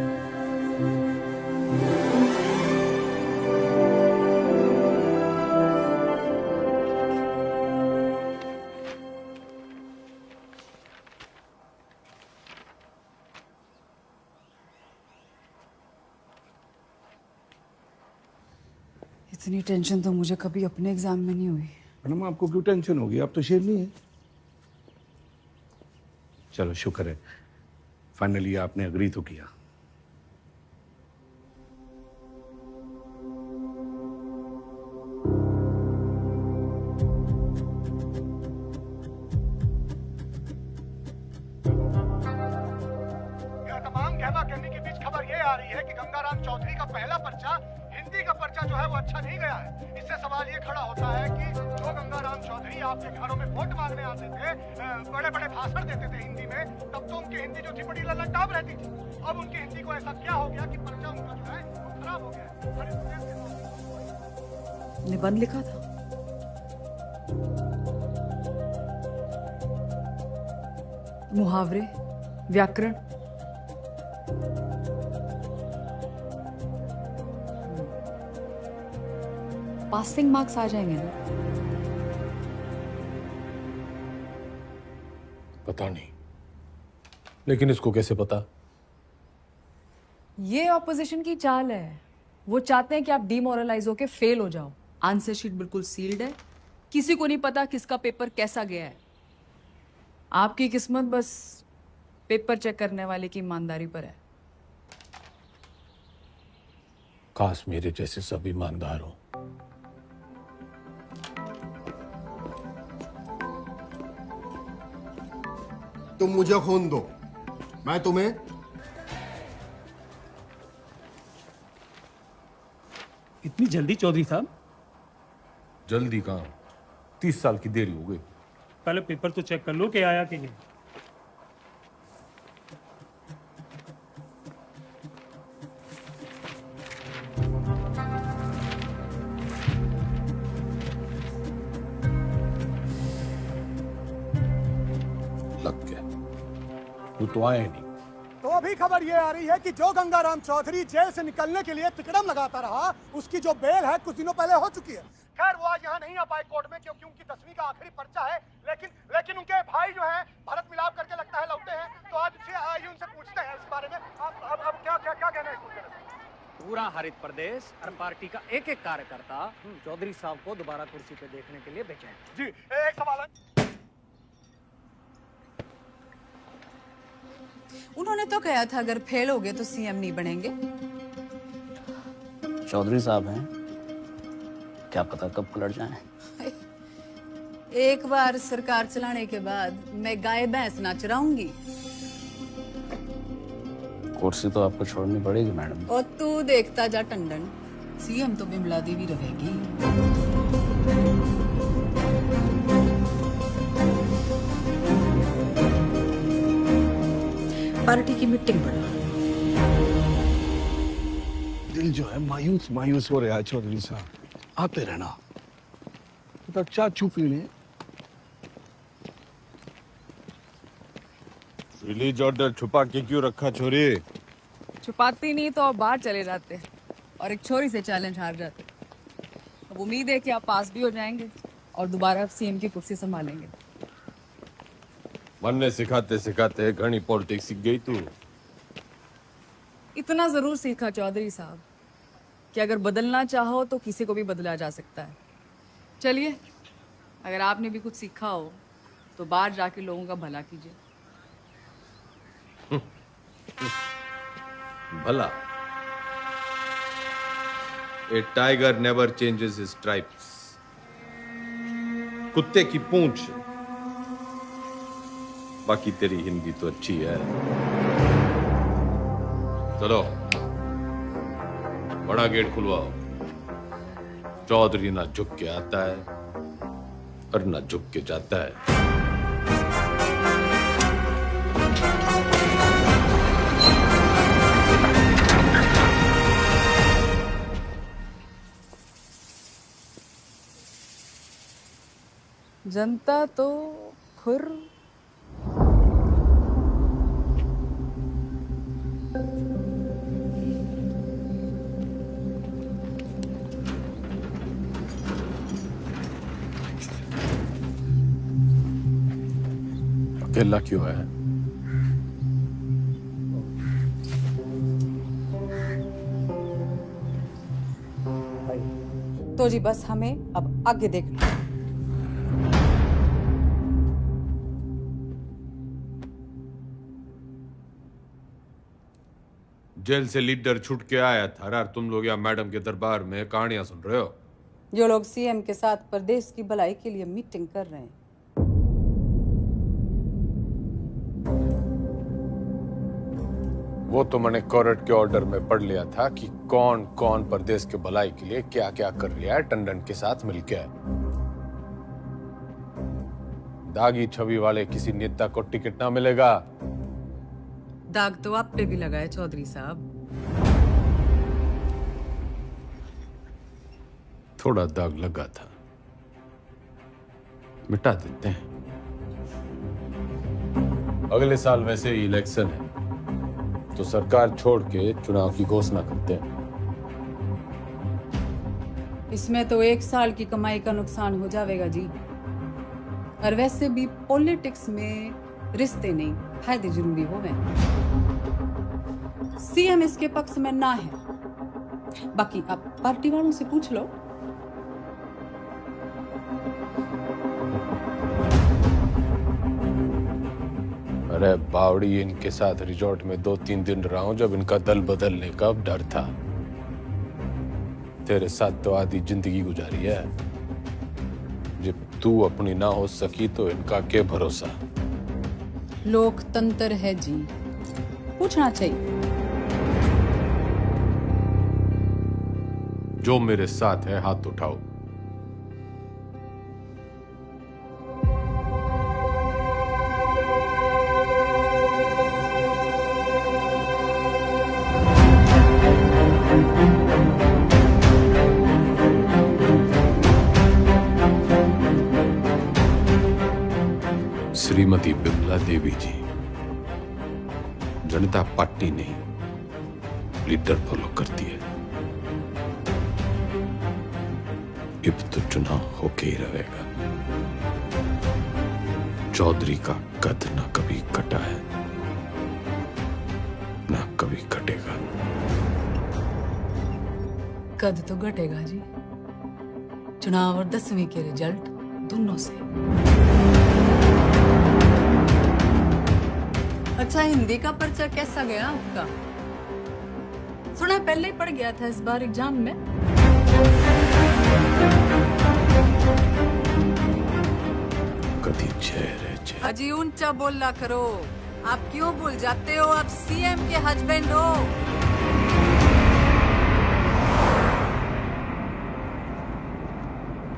इतनी टेंशन तो मुझे कभी अपने एग्जाम में नहीं हुई। मैडम आपको क्यों टेंशन होगी? आप तो शेरनी है। चलो शुक्र है, फाइनली आपने अग्री तो किया। यह तमाम कहमा कहनी के बीच खबर ये आ रही है कि गंगाराम चौधरी का पहला पर्चा, हिंदी का पर्चा जो है वो अच्छा नहीं गया है। इससे सवाल ये खड़ा होता है कि जो गंगाराम चौधरी आपके घरों में वोट मांगने आते थे, बड़े बड़े भाषण देते थे हिंदी में, तब तो उनकी हिंदी जो थी बड़ी लल्लटाप रहती थी। अब उनकी हिंदी को ऐसा क्या हो गया कि पर्चा उनका जो है वो खराब हो गया है। निबंध लिखा था। मुहावरे, व्याकरण, पासिंग मार्क्स आ जाएंगे ना? पता नहीं, लेकिन इसको कैसे पता? ये ऑपोजिशन की चाल है। वो चाहते हैं कि आप डिमोरलाइज होके फेल हो जाओ। आंसर शीट बिल्कुल सील्ड है, किसी को नहीं पता किसका पेपर कैसा गया है। आपकी किस्मत बस पेपर चेक करने वाले की ईमानदारी पर है। काश मेरे जैसे सब ईमानदार हो। तुम मुझे खून दो, मैं तुम्हें। इतनी जल्दी चौधरी साहब? जल्दी कहाँ, 30 साल की देरी हो गई। पहले पेपर तो चेक कर लो कि आया कि नहीं। लग गया, वो तो आया नहीं। तो अभी खबर ये आ रही है कि जो गंगाराम चौधरी जेल से निकलने के लिए तिकड़म लगाता रहा, उसकी जो बेल है कुछ दिनों पहले हो चुकी है। खैर वो आज यहाँ नहीं आ पाए कोर्ट में क्योंकि उनकी 10वीं का आखिरी पर्चा है, लेकिन उनके भाई जो हैं भरत मिलाप करके लगता है लौटे हैं। तो आज आइए उनसे पूछते हैं इस बारे में। अब क्या कहना है इसको? पूरा हरित प्रदेश और पार्टी का एक एक कार्यकर्ता चौधरी साहब को दोबारा कुर्सी पे देखने के लिए बेचैन। जी एक सवाल है। उन्होंने तो कहा था अगर फेल हो गए तो सीएम नहीं बनेंगे। चौधरी साहब हैं, क्या पता कब पलट जाएं। एक बार सरकार चलाने के बाद मैं गाय भैंस ना चराऊंगी। कुर्सी तो आपको छोड़नी पड़ेगी मैडम। और तू देखता जा टंडन, सीएम तो बिमला देवी रहेगी। पार्टी की मीटिंग बढ़ा। दिल जो है मायूस मायूस हो रहा है चौधरी साहब। आते रहना तो चाचू पीने। रिलीज ऑर्डर छुपा के क्यों रखा छोरी? छुपाती नहीं तो आप बाहर चले जाते और एक छोरी से चैलेंज हार जाते। अब उम्मीद है कि आप पास भी हो जाएंगे और दोबारा सीएम की कुर्सी संभालेंगे। मन ने सिखाते सिखाते घनी पॉलिटिक्स सीख गई तू। इतना जरूर सीखा चौधरी साहब कि अगर बदलना चाहो तो किसी को भी बदला जा सकता है। चलिए, अगर आपने भी कुछ सीखा हो तो बाहर जाके लोगों का भला कीजिए। भला? A tiger never changes his stripes. कुत्ते की पूंछ। बाकी तेरी हिंदी तो अच्छी है। चलो बड़ा गेट खुलवाओ। चौधरी ना झुक के आता है और ना झुक के जाता है। जनता तो खुर अकेला क्यों है? तो जी बस हमें अब आगे देखना। जेल से लीडर छूट के आया था और तुम लोग यहाँ मैडम के दरबार में कहानियां सुन रहे हो। जो लोग सीएम के साथ प्रदेश की भलाई के लिए मीटिंग कर रहे हैं। वो तो मैंने कोर्ट के ऑर्डर में पढ़ लिया था कि कौन कौन प्रदेश के भलाई के लिए क्या क्या कर रहा है टंडन के साथ मिलकर। दागी छवि वाले किसी नेता को टिकट ना मिलेगा। दाग तो आप पे भी लगा है चौधरी साहब। थोड़ा दाग लगा था, मिटा देते हैं। अगले साल वैसे ही इलेक्शन है तो सरकार छोड़ के चुनाव की घोषणा करते हैं। इसमें तो 1 साल की कमाई का नुकसान हो जाएगा जी। और वैसे भी पॉलिटिक्स में रिश्ते नहीं, फायदे जरूरी हो गए। सीएम इसके पक्ष में ना है, बाकी आप पार्टी वालों से पूछ लो। अरे बावड़ी, इनके साथ रिजॉर्ट में 2-3 दिन रहा हूं जब इनका दल बदलने का डर था। तेरे साथ तो आधी जिंदगी गुजारी है। जब तू अपनी ना हो सकी तो इनका क्या भरोसा। लोकतंत्र है जी, पूछना चाहिए। जो मेरे साथ है हाथ उठाओ। श्रीमती बिमला देवी जी, जनता पार्टी नहीं लीडर फॉलो करती है। अब तो चुनाव होके ही रहेगा। चौधरी का कद ना कभी कटा है ना कभी कटेगा। कद तो घटेगा जी, चुनाव और 10वीं के रिजल्ट दोनों से। अच्छा, हिंदी का पर्चा कैसा गया आपका? सुना पहले ही पड़ गया था इस बार एग्जाम में। कभी चेहरे अजी ऊंचा बोला करो। आप क्यों भूल जाते हो? आप सीएम के हस्बैंड हो।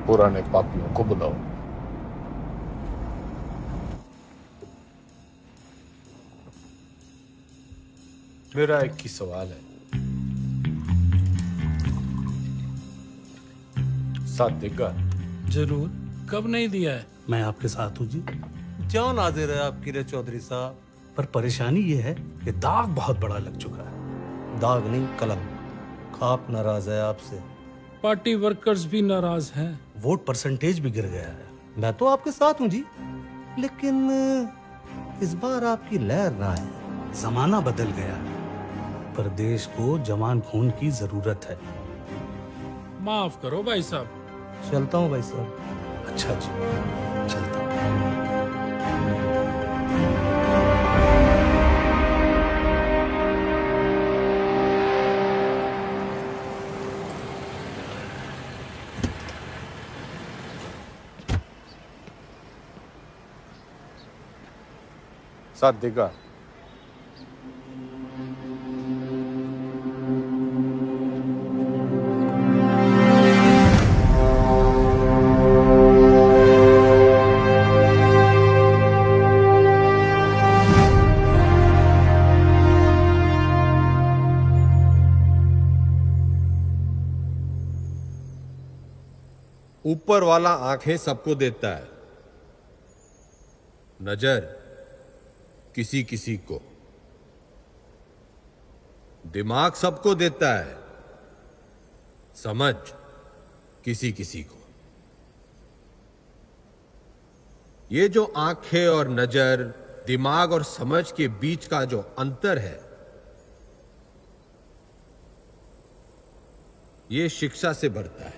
पुराने पापियों को बुलाओ। मेरा एक ही सवाल है, साथ देगा? जरूर, कब नहीं दिया है? मैं आपके साथ हूँ जी। जान हाजिर है आपकी रे चौधरी साहब, पर परेशानी ये है कि दाग बहुत बड़ा लग चुका है। दाग नहीं, कलंक। आप नाराज है आपसे, पार्टी वर्कर्स भी नाराज हैं, वोट परसेंटेज भी गिर गया है। मैं तो आपके साथ हूँ जी, लेकिन इस बार आपकी लहर ना है। जमाना बदल गया है, पर देश को जवान खून की जरूरत है। माफ करो भाई साहब। चलता हूँ भाई साहब। अच्छा जी, चलता हूँ। साथ देगा? ऊपर वाला आंखें सबको देता है, नजर किसी किसी को, दिमाग सबको देता है, समझ किसी किसी को। ये जो आंखें और नजर, दिमाग और समझ के बीच का जो अंतर है, ये शिक्षा से बढ़ता है।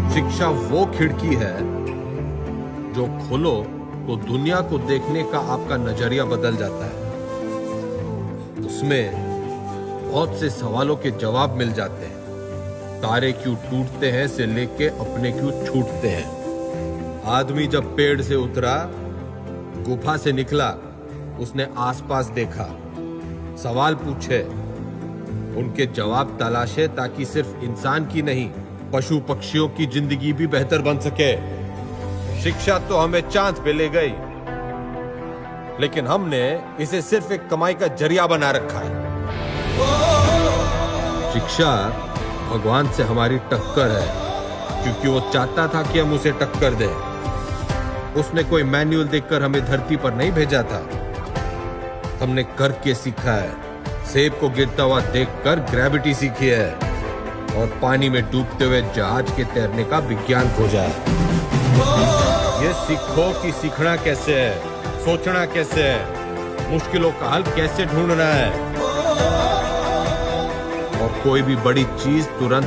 शिक्षा वो खिड़की है जो खोलो तो दुनिया को देखने का आपका नजरिया बदल जाता है। उसमें बहुत से सवालों के जवाब मिल जाते हैं। तारे क्यों टूटते हैं से लेके अपने क्यों छूटते हैं। आदमी जब पेड़ से उतरा, गुफा से निकला, उसने आसपास देखा, सवाल पूछे, उनके जवाब तलाशे, ताकि सिर्फ इंसान की नहीं, पशु पक्षियों की जिंदगी भी बेहतर बन सके। शिक्षा तो हमें चांद पे ले गई, लेकिन हमने इसे सिर्फ एक कमाई का जरिया बना रखा है। शिक्षा भगवान से हमारी टक्कर है, क्योंकि वो चाहता था कि हम उसे टक्कर दें। उसने कोई मैनुअल देखकर हमें धरती पर नहीं भेजा था, हमने करके सीखा है। सेब को गिरता हुआ देखकर ग्रेविटी सीखी है, और पानी में डूबते हुए जहाज के तैरने का विज्ञान खोजा है। ये सीखो कि सीखना कैसे है, सोचना कैसे है, मुश्किलों का हल कैसे ढूंढना है, और कोई भी बड़ी चीज तुरंत